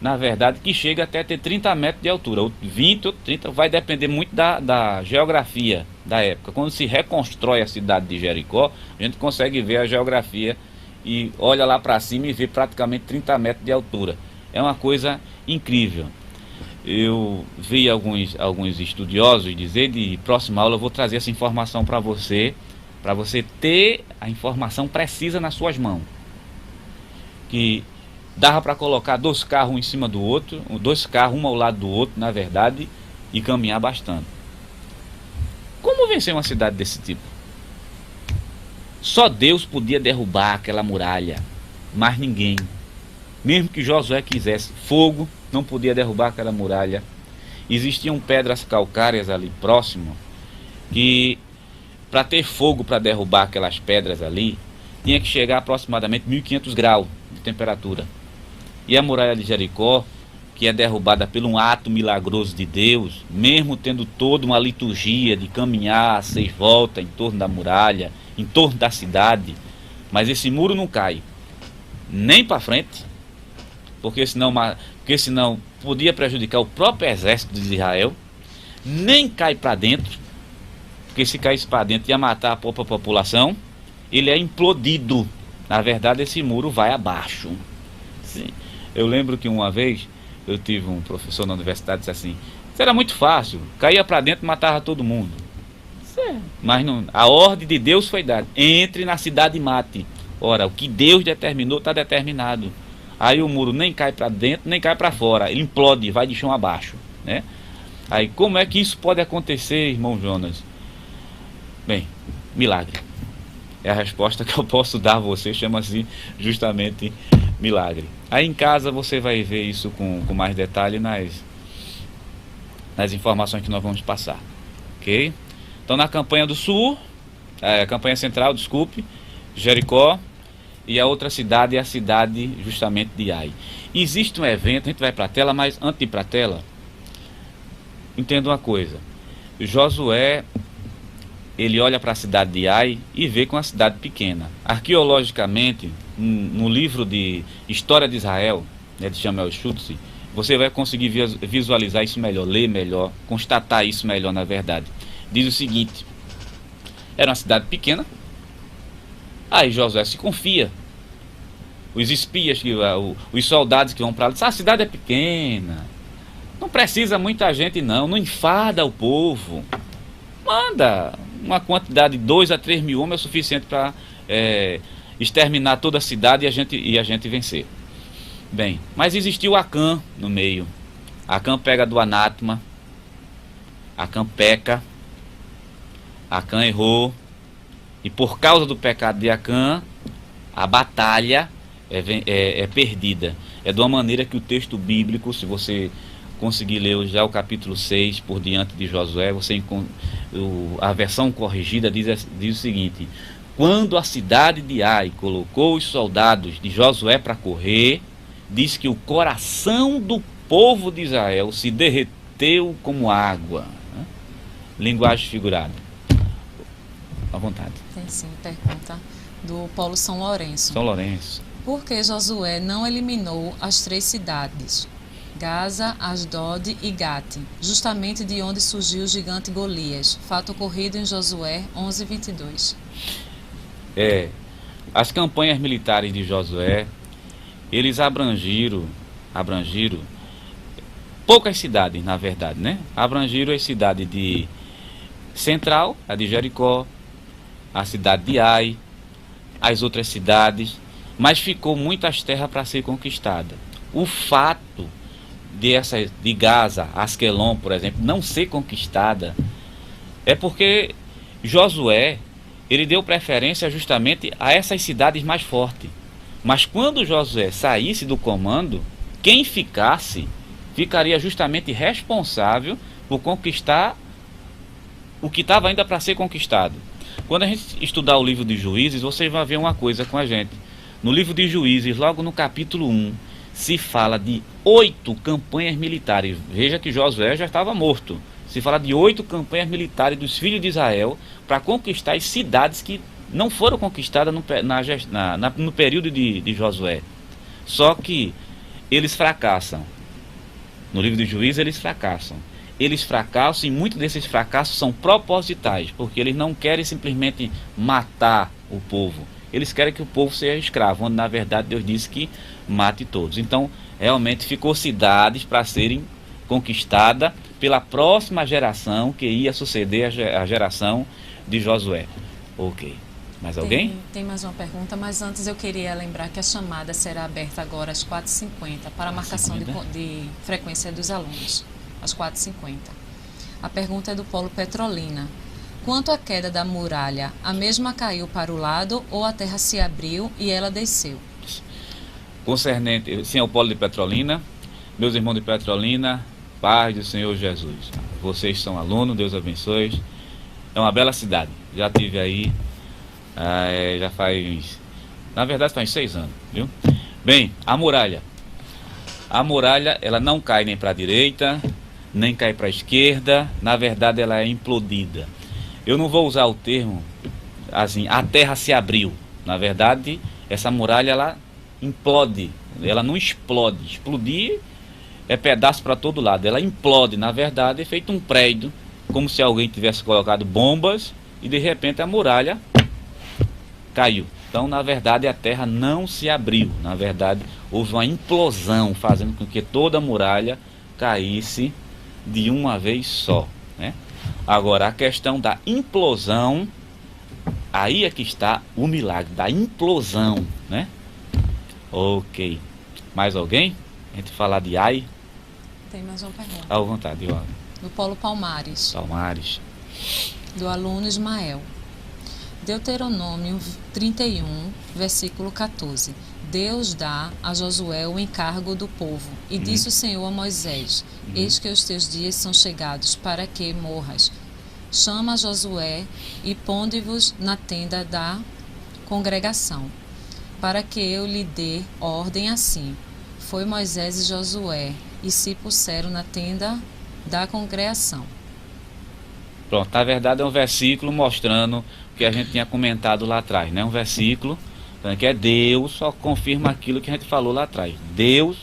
na verdade, que chega até ter 30 metros de altura, ou 20 ou 30, vai depender muito da geografia da época. Quando se reconstrói a cidade de Jericó, a gente consegue ver a geografia e olha lá para cima e vê praticamente 30 metros de altura. É uma coisa incrível. Eu vi alguns estudiosos dizer, de próxima aula eu vou trazer essa informação para você ter a informação precisa nas suas mãos. Que dava para colocar 2 carros um em cima do outro, 2 carros um ao lado do outro, na verdade, e caminhar bastante. Como vencer uma cidade desse tipo? Só Deus podia derrubar aquela muralha, mas ninguém. Mesmo que Josué quisesse, fogo não podia derrubar aquela muralha. Existiam pedras calcárias ali próximo, que para ter fogo para derrubar aquelas pedras ali, tinha que chegar a aproximadamente 1500 graus de temperatura. E a muralha de Jericó, que é derrubada por um ato milagroso de Deus, mesmo tendo toda uma liturgia de caminhar 6 voltas em torno da muralha, em torno da cidade, mas esse muro não cai nem para frente, porque senão podia prejudicar o próprio exército de Israel, nem cai para dentro, Porque se caísse para dentro ia matar a própria população, ele é implodido. Na verdade, esse muro vai abaixo. Sim. Eu lembro que uma vez eu tive um professor na universidade que disse assim: isso era muito fácil, caía para dentro e matava todo mundo. Certo. Mas não, a ordem de Deus foi dada: entre na cidade e mate. Ora, o que Deus determinou está determinado. Aí o muro nem cai para dentro, nem cai para fora, ele implode, vai de chão abaixo, né? Aí como é que isso pode acontecer, irmão Jonas? Bem, milagre. É a resposta que eu posso dar a você, chama-se justamente milagre. Aí em casa você vai ver isso com mais detalhe nas informações que nós vamos passar, ok? Então na campanha do sul, campanha central, desculpe, Jericó, e a outra cidade é a cidade justamente de Ai. Existe um evento, a gente vai para a tela, mas antes de ir para a tela, entenda uma coisa: Josué, ele olha para a cidade de Ai e vê com uma cidade pequena. Arqueologicamente, no livro de História de Israel, né, de Samuel Schutz, você vai conseguir visualizar isso melhor, ler melhor, constatar isso melhor na verdade. Diz o seguinte: era uma cidade pequena. Aí Josué se confia. Os espias, os soldados que vão para lá, dizem: a cidade é pequena, não precisa muita gente não enfada o povo. Manda uma quantidade de 2 a 3 mil homens é o suficiente para exterminar toda a cidade e a gente vencer. Bem, mas existiu Acã no meio. Acã pega do anátema, Acã peca, Acã errou, e por causa do pecado de Acã, a batalha é perdida. É de uma maneira que o texto bíblico, se você conseguir ler já o capítulo 6 por diante de Josué, a versão corrigida diz o seguinte: quando a cidade de Ai colocou os soldados de Josué para correr, diz que o coração do povo de Israel se derreteu como água, né? Linguagem figurada. À vontade. Tem sim, pergunta do Paulo São Lourenço. São Lourenço. Por que Josué não eliminou as 3 cidades, Gaza, Asdod e Gate, justamente de onde surgiu o gigante Golias, fato ocorrido em Josué 11:22? As campanhas militares de Josué, eles abrangiram poucas cidades, na verdade, né? Abrangiram a cidade de Central, a de Jericó, a cidade de Ai, as outras cidades, mas ficou muitas terras para ser conquistada. O fato de Gaza, Asquelon, por exemplo, não ser conquistada é porque Josué, ele deu preferência justamente a essas cidades mais fortes. Mas quando Josué saísse do comando, quem ficaria justamente responsável por conquistar o que estava ainda para ser conquistado. Quando a gente estudar o livro de Juízes, você vai ver uma coisa com a gente. No livro de Juízes, logo no capítulo 1, se fala de 8 campanhas militares. Veja que Josué já estava morto. Se fala de 8 campanhas militares dos filhos de Israel para conquistar as cidades que não foram conquistadas no período de Josué. Só que eles fracassam. No livro de Juízes eles fracassam. Eles fracassam, e muitos desses fracassos são propositais, porque eles não querem simplesmente matar o povo. Eles querem que o povo seja escravo, onde na verdade Deus disse que mate todos. Então realmente ficou cidades para serem conquistadas pela próxima geração que ia suceder a geração de Josué. Ok. Mais alguém? Tem mais uma pergunta, mas antes eu queria lembrar que a chamada será aberta agora às 4h50 para a marcação de frequência dos alunos, às 4h50. A pergunta é do Paulo Petrolina. Quanto à queda da muralha, a mesma caiu para o lado ou a terra se abriu e ela desceu? Concernente, sim, ao Paulo de Petrolina, meus irmãos de Petrolina, paz do Senhor Jesus. Vocês são alunos, Deus abençoe. É uma bela cidade, já tive aí, já faz, na verdade faz 6 anos, viu? Bem, a muralha, ela não cai nem para a direita, nem cai para a esquerda, na verdade ela é implodida. Eu não vou usar o termo assim, a terra se abriu. Na verdade, essa muralha ela implode, ela não explode. Explodir é pedaço para todo lado, ela implode. Na verdade, é feito um prédio como se alguém tivesse colocado bombas e de repente a muralha caiu. Então, na verdade, a terra não se abriu. Na verdade, houve uma implosão, fazendo com que toda a muralha caísse de uma vez só, né? Agora, a questão da implosão, aí é que está o milagre da implosão, né? Ok. Mais alguém? A gente falar de Ai? Tem mais uma pergunta. À vontade, ó. Do Paulo Palmares. Palmares. Do aluno Ismael. Deuteronômio 31, versículo 14. Deus dá a Josué o encargo do povo, e disse o Senhor a Moisés: Eis que os teus dias são chegados para que morras. Chama Josué e ponde-vos na tenda da congregação, para que eu lhe dê ordem assim. Foi Moisés e Josué, e se puseram na tenda da congregação. Pronto, na verdade é um versículo mostrando o que a gente tinha comentado lá atrás, né? Um versículo que é Deus, só confirma aquilo que a gente falou lá atrás. Deus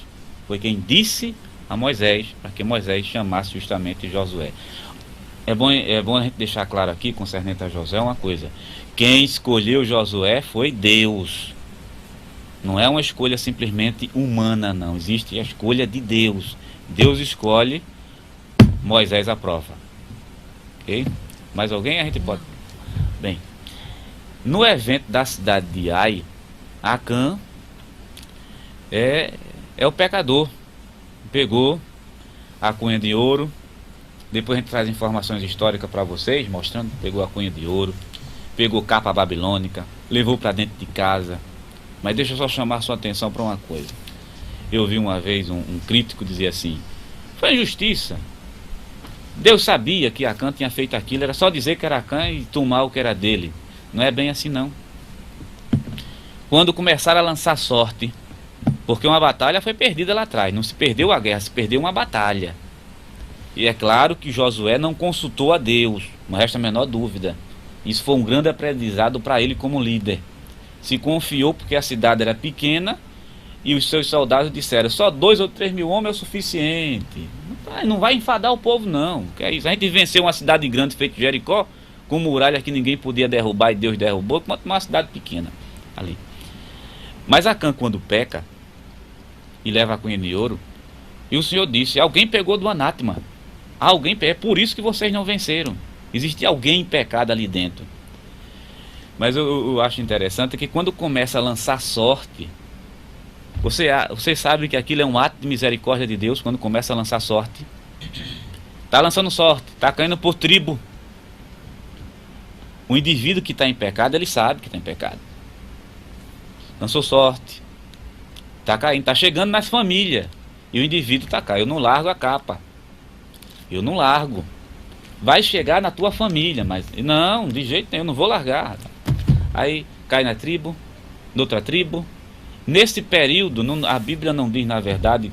foi quem disse a Moisés, para que Moisés chamasse justamente Josué. É bom a gente deixar claro aqui, concernente a Josué, uma coisa. Quem escolheu Josué foi Deus. Não é uma escolha simplesmente humana, não. Existe a escolha de Deus. Deus escolhe, Moisés aprova. Ok? Mais alguém? A gente pode... Bem, no evento da cidade de Ai, Acã é o pecador. Pegou a cunha de ouro. Depois a gente traz informações históricas para vocês, mostrando. Pegou a cunha de ouro, pegou capa babilônica, levou para dentro de casa. Mas deixa eu só chamar sua atenção para uma coisa. Eu vi uma vez um crítico dizer assim: foi injustiça. Deus sabia que Acã tinha feito aquilo, era só dizer que era Acã e tomar o que era dele. Não é bem assim, não. Quando começaram a lançar sorte, porque uma batalha foi perdida lá atrás, não se perdeu a guerra, se perdeu uma batalha. E é claro que Josué não consultou a Deus, não resta a menor dúvida. Isso foi um grande aprendizado para ele como líder. Se confiou porque a cidade era pequena e os seus soldados disseram: só 2 ou 3 mil homens é o suficiente. Não vai enfadar o povo, não. Que é isso? A gente venceu uma cidade grande feita Jericó, com muralha que ninguém podia derrubar e Deus derrubou, quanto uma cidade pequena ali. Mas Acã, quando peca e leva a cunha de ouro, e o Senhor disse: alguém pegou do anátema. Alguém, é por isso que vocês não venceram. Existe alguém em pecado ali dentro. Mas eu acho interessante que quando começa a lançar sorte, você sabe que aquilo é um ato de misericórdia de Deus. Quando começa a lançar sorte, está lançando sorte, está caindo por tribo. O indivíduo que está em pecado, ele sabe que está em pecado. Lançou sorte, está caindo, está chegando nas famílias, e o indivíduo está caindo. Eu não largo a capa, eu não largo. Vai chegar na tua família, mas não, de jeito nenhum, eu não vou largar. Aí cai na tribo, noutra tribo. Nesse período, a Bíblia não diz, na verdade,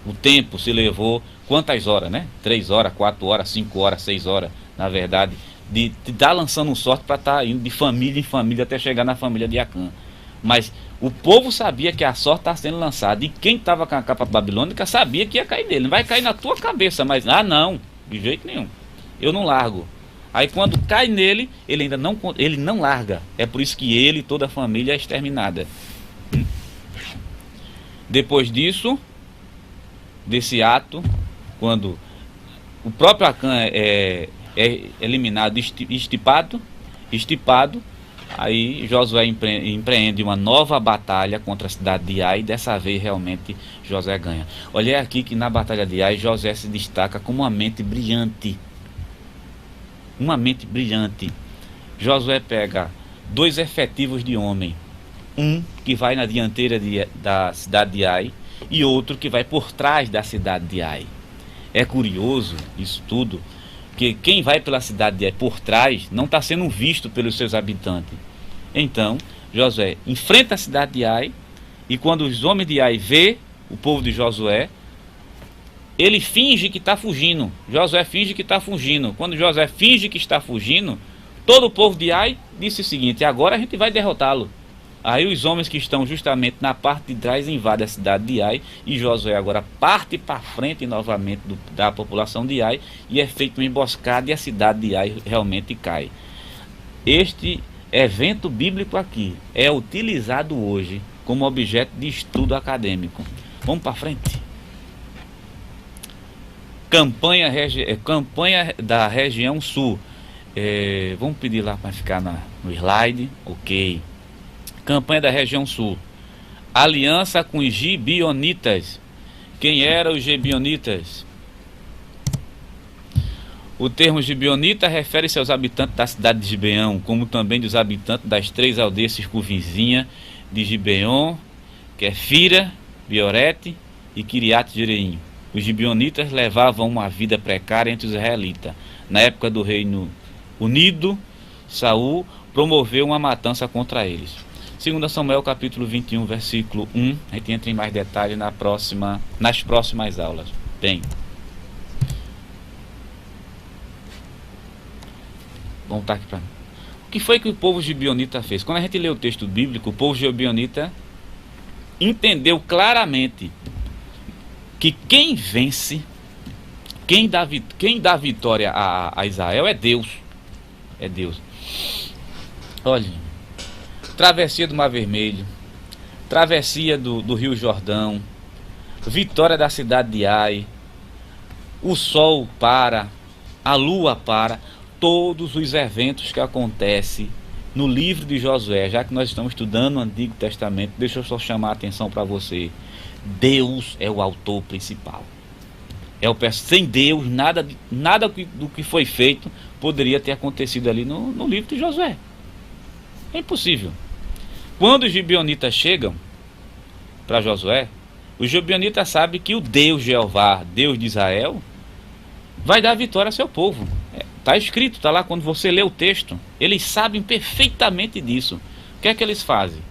o tempo se levou quantas horas, né? 3 horas, 4 horas, 5 horas, 6 horas, na verdade, de estar lançando um sorte para estar indo de família em família até chegar na família de Acã. Mas o povo sabia que a sorte estava sendo lançada, e quem estava com a capa babilônica sabia que ia cair nele. Não vai cair na tua cabeça, mas não, de jeito nenhum. Eu não largo. Aí quando cai nele, ele não larga. É por isso que ele e toda a família é exterminada. Depois disso, desse ato, quando o próprio Acã é eliminado, estipado, aí Josué empreende uma nova batalha contra a cidade de Ai, e dessa vez realmente Josué ganha. Olha aqui que na batalha de Ai, Josué se destaca como uma mente brilhante. Uma mente brilhante. Josué pega 2 efetivos de homem, um que vai na dianteira da cidade de Ai e outro que vai por trás da cidade de Ai. É curioso isso tudo, que quem vai pela cidade de Ai por trás não está sendo visto pelos seus habitantes. Então Josué enfrenta a cidade de Ai, e quando os homens de Ai vê o povo de Josué, ele finge que está fugindo. Josué finge que está fugindo. Quando Josué finge que está fugindo, todo o povo de Ai disse o seguinte: agora a gente vai derrotá-lo. Aí os homens que estão justamente na parte de trás invadem a cidade de Ai, e Josué agora parte para frente novamente da população de Ai, e é feita uma emboscada e a cidade de Ai realmente cai. Este evento bíblico aqui é utilizado hoje como objeto de estudo acadêmico. Vamos para frente. Campanha da região sul. Vamos pedir lá para ficar no slide. Ok. Campanha da região sul. Aliança com os gibeonitas. Quem eram os gibeonitas? O termo gibeonita refere-se aos habitantes da cidade de Gibeão, como também dos habitantes das 3 aldeias circunvizinhas de Gibeon, Quefira, Biorete e Quiriate Jereim. Os gibeonitas levavam uma vida precária entre os israelitas. Na época do Reino Unido, Saul promoveu uma matança contra eles. 2 Samuel capítulo 21, versículo 1. A gente entra em mais detalhes nas próximas aulas. Bem, vamos voltar aqui para mim. O que foi que o povo gibeonita fez? Quando a gente lê o texto bíblico, o povo gibeonita entendeu claramente que quem vence, quem dá vitória a Israel é Deus. É Deus. Olha, travessia do Mar Vermelho, travessia do Rio Jordão, vitória da cidade de Ai, o sol para, a lua para, todos os eventos que acontecem no livro de Josué. Já que nós estamos estudando o Antigo Testamento, deixa eu só chamar a atenção para você. Deus é o autor principal. Sem Deus, nada do que foi feito poderia ter acontecido ali no livro de Josué. É impossível. Quando os gibeonitas chegam para Josué, os gibeonitas sabem que o Deus Jeová, Deus de Israel, vai dar vitória ao seu povo. Está escrito, está lá quando você lê o texto. Eles sabem perfeitamente disso. O que é que eles fazem?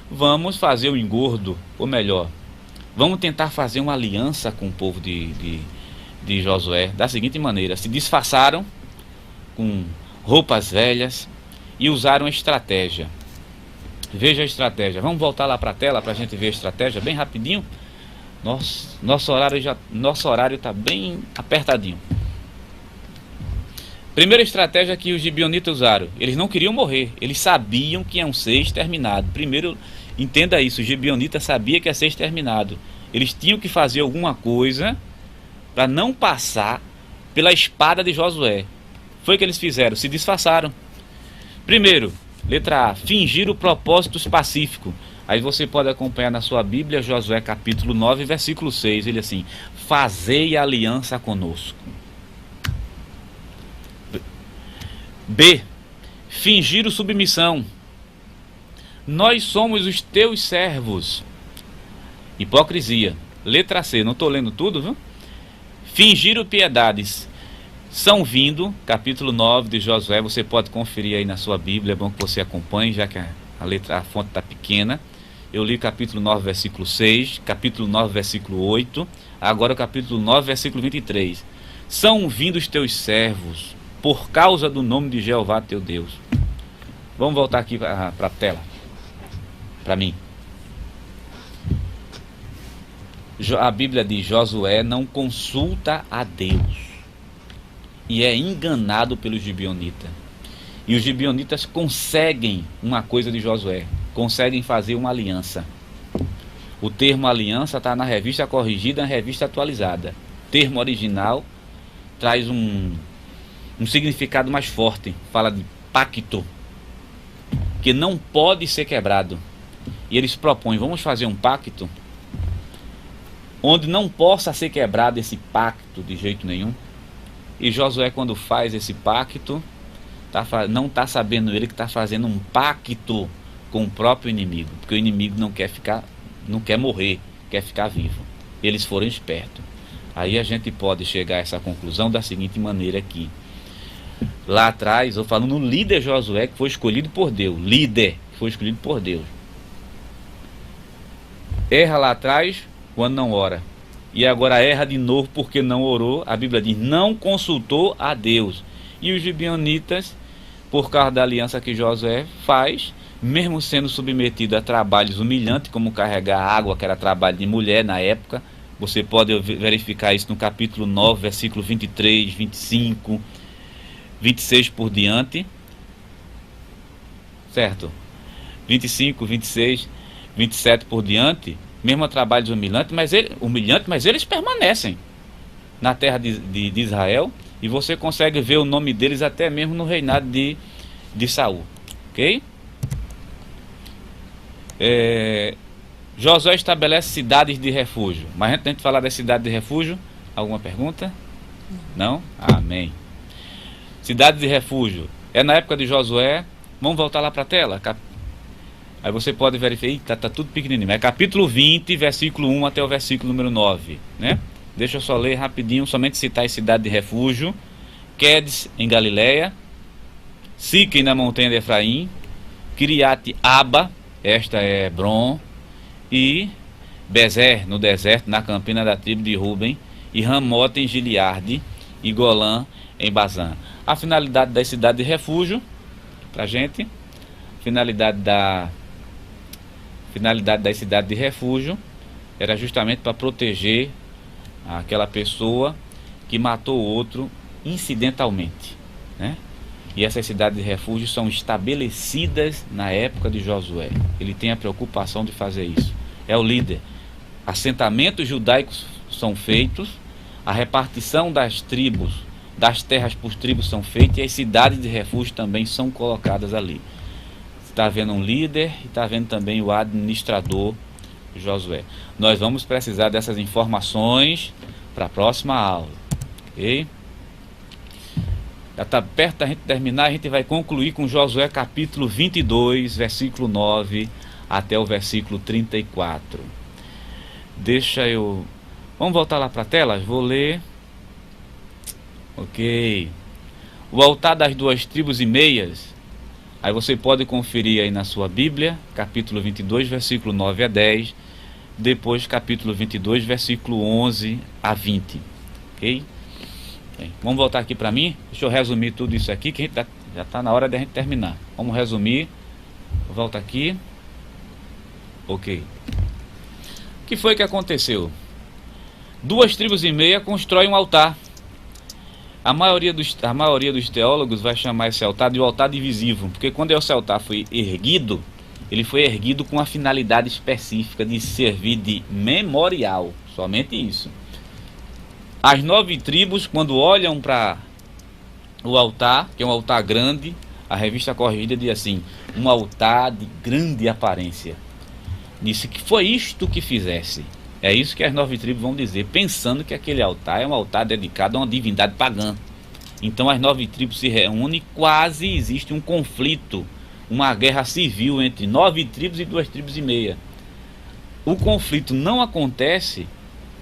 Vamos fazer o engordo, ou melhor, vamos tentar fazer uma aliança com o povo de Josué da seguinte maneira: se disfarçaram com roupas velhas e usaram a estratégia. Veja a estratégia. Vamos voltar lá para a tela para a gente ver a estratégia bem rapidinho. Nosso horário está bem apertadinho. Primeira estratégia que os gibeonitas usaram: eles não queriam morrer, eles sabiam que iam ser exterminados. Primeiro, entenda isso, os gibeonitas sabiam que ia ser exterminado. Eles tinham que fazer alguma coisa para não passar pela espada de Josué. Foi o que eles fizeram, se disfarçaram. Primeiro, letra A, fingir o propósitos pacífico. Aí você pode acompanhar na sua Bíblia, Josué capítulo 9, versículo 6, ele assim: fazei aliança conosco. B, fingir submissão. Nós somos os teus servos. Hipocrisia. Letra C, não estou lendo tudo, viu? Fingir piedades. São vindo, capítulo 9 de Josué, você pode conferir aí na sua Bíblia, é bom que você acompanhe, já que a fonte está pequena. Eu li capítulo 9, versículo 6, capítulo 9, versículo 8, agora o capítulo 9, versículo 23. São vindo os teus servos, por causa do nome de Jeová teu Deus. Vamos voltar aqui para a tela, para mim. A Bíblia diz: Josué não consulta a Deus e é enganado pelos gibeonitas. E os gibeonitas conseguem uma coisa de Josué, conseguem fazer uma aliança. O termo aliança está na revista corrigida, na revista atualizada. O termo original traz um significado mais forte, fala de pacto, que não pode ser quebrado. E eles propõem: vamos fazer um pacto onde não possa ser quebrado esse pacto de jeito nenhum. E Josué, quando faz esse pacto, não está sabendo ele que está fazendo um pacto com o próprio inimigo, porque o inimigo não quer morrer, quer ficar vivo. Eles foram espertos. Aí a gente pode chegar a essa conclusão da seguinte maneira aqui: lá atrás, eu falo no líder Josué, que foi escolhido por Deus. Líder que foi escolhido por Deus. Erra lá atrás quando não ora. E agora erra de novo porque não orou. A Bíblia diz: não consultou a Deus. E os gibeonitas, por causa da aliança que Josué faz, mesmo sendo submetido a trabalhos humilhantes, como carregar água, que era trabalho de mulher na época. Você pode verificar isso no capítulo 9, versículo 23, 25, 26 por diante. Certo? 25, 26, 27 por diante, mesmo a trabalhos humilhantes, mas eles permanecem na terra de Israel, e você consegue ver o nome deles até mesmo no reinado de Saul. Ok? Josué estabelece cidades de refúgio. Mas antes de falar da cidade de refúgio, alguma pergunta? Não? Amém. Cidade de refúgio. É na época de Josué. Vamos voltar lá para a tela? Aí você pode verificar. Eita, tá tudo pequenininho. É capítulo 20, versículo 1 até o versículo número 9. Né? Deixa eu só ler rapidinho, somente citar a cidade de refúgio. Quedes, em Galileia. Siquém, na montanha de Efraim. Kiriat Aba, esta é Hebron. E Bezer, no deserto, na campina da tribo de Ruben. E Ramote, em Gileade. E Golã, em Bazã. A finalidade da cidade de refúgio, pra gente, finalidade da cidade de refúgio era justamente para proteger aquela pessoa que matou outro incidentalmente, né? E essas cidades de refúgio são estabelecidas na época de Josué. Ele tem a preocupação de fazer isso. É o líder. Assentamentos judaicos são feitos, a repartição das tribos, das terras por tribos são feitas, e as cidades de refúgio também são colocadas ali. Está vendo um líder e está vendo também o administrador Josué. Nós vamos precisar dessas informações para a próxima aula. Ok? Já está perto da gente terminar, a gente vai concluir com Josué capítulo 22, versículo 9 até o versículo 34. Vamos voltar lá para a tela? Vou ler. Ok. O altar das 2 tribos e meias. Aí você pode conferir aí na sua Bíblia, capítulo 22, versículo 9 a 10. Depois capítulo 22, versículo 11 a 20. Ok? Bem, vamos voltar aqui para mim. Deixa eu resumir tudo isso aqui, que já está na hora de a gente terminar. Vamos resumir. Volta aqui. Ok. O que foi que aconteceu? 2 tribos e meia constroem um altar. A maioria dos teólogos vai chamar esse altar de altar divisivo, porque quando esse altar foi erguido, ele foi erguido com a finalidade específica de servir de memorial, somente isso. As 9 tribos, quando olham para o altar, que é um altar grande, a revista Corrigida diz assim: um altar de grande aparência. Disse que foi isto que fizesse. É isso que as 9 tribos vão dizer, pensando que aquele altar é um altar dedicado a uma divindade pagã. Então as 9 tribos se reúnem, quase existe um conflito, uma guerra civil entre 9 tribos e 2 tribos e meia. O conflito não acontece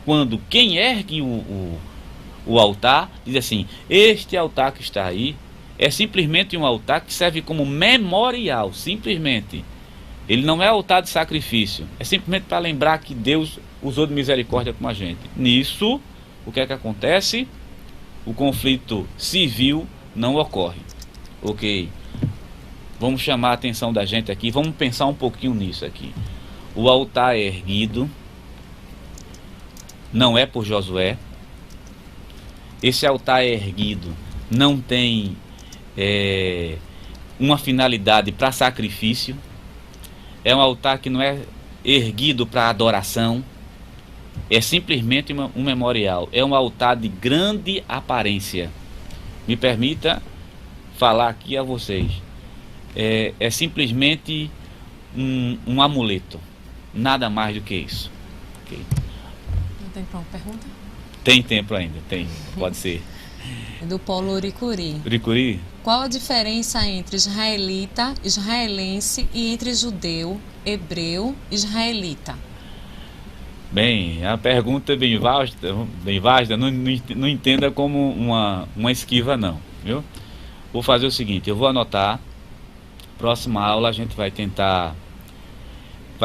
quando quem ergue o altar diz assim: este altar que está aí é simplesmente um altar que serve como memorial, simplesmente. Ele não é altar de sacrifício, é simplesmente para lembrar que Deus usou de misericórdia com a gente. Nisso, o que é que acontece? O conflito civil não ocorre. Ok. Vamos chamar a atenção da gente aqui, vamos pensar um pouquinho nisso aqui. O altar é erguido, não é por Josué. Esse altar é erguido, não tem uma finalidade para sacrifício. É um altar que não é erguido para adoração. É simplesmente um memorial. É um altar de grande aparência. Me permita falar aqui a vocês. É simplesmente um amuleto. Nada mais do que isso. Okay. Não tem pergunta? Tem tempo ainda, tem. Pode ser. Do Paulo Uricuri. Uricuri? Qual a diferença entre israelita, israelense e entre judeu, hebreu, israelita? Bem, a pergunta é bem vasta, não entenda como uma esquiva não, viu? Vou fazer o seguinte, eu vou anotar, próxima aula a gente vai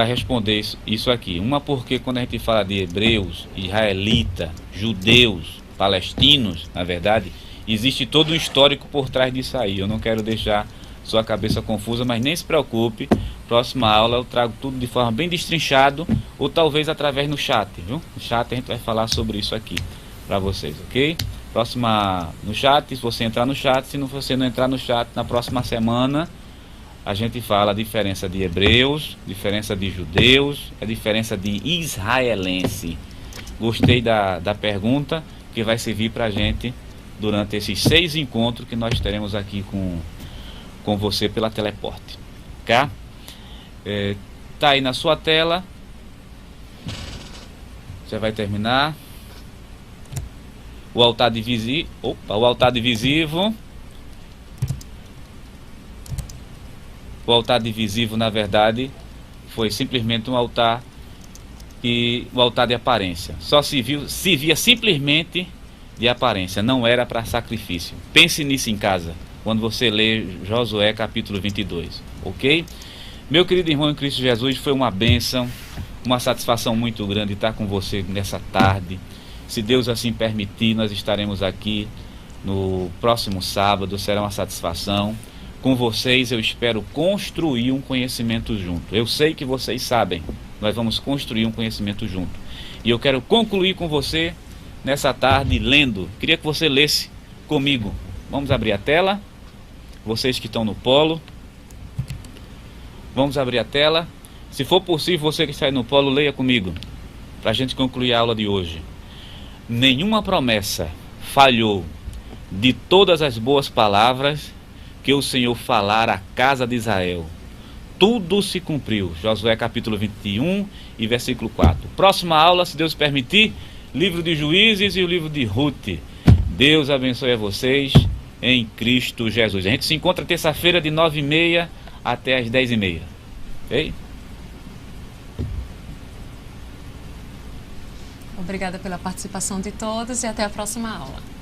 responder isso aqui. Uma porque quando a gente fala de hebreus, israelita, judeus, palestinos, na verdade, existe todo um histórico por trás disso aí. Eu não quero deixar sua cabeça confusa, mas nem se preocupe. Próxima aula eu trago tudo de forma bem destrinchado, ou talvez através no chat, viu? No chat a gente vai falar sobre isso aqui para vocês, ok? Próxima no chat, se você entrar no chat, se você não entrar no chat, na próxima semana a gente fala a diferença de hebreus, diferença de judeus, a diferença de israelense. Gostei da pergunta, que vai servir para a gente durante esses 6 encontros que nós teremos aqui com você pela Teleporte, tá? Tá aí na sua tela. Você vai terminar. O altar divisivo. O altar divisivo. O altar divisivo, na verdade, foi simplesmente um altar, e o altar de aparência. Só se via simplesmente de aparência, não era para sacrifício. Pense nisso em casa, quando você lê Josué capítulo 22, ok? Meu querido irmão em Cristo Jesus, foi uma bênção, uma satisfação muito grande estar com você nessa tarde. Se Deus assim permitir, nós estaremos aqui no próximo sábado, será uma satisfação. Com vocês eu espero construir um conhecimento junto. Eu sei que vocês sabem, nós vamos construir um conhecimento junto. E eu quero concluir com você nessa tarde lendo. Queria que você lesse comigo. Vamos abrir a tela. Vocês que estão no polo, vamos abrir a tela. Se for possível, você que está aí no polo, leia comigo, para a gente concluir a aula de hoje. Nenhuma promessa falhou de todas as boas palavras que o Senhor falara à casa de Israel. Tudo se cumpriu. Josué capítulo 21 e versículo 4. Próxima aula, se Deus permitir, livro de Juízes e o livro de Ruth. Deus abençoe a vocês em Cristo Jesus. A gente se encontra terça-feira de 9h30 até as 10h30. Ok? Obrigada pela participação de todos e até a próxima aula.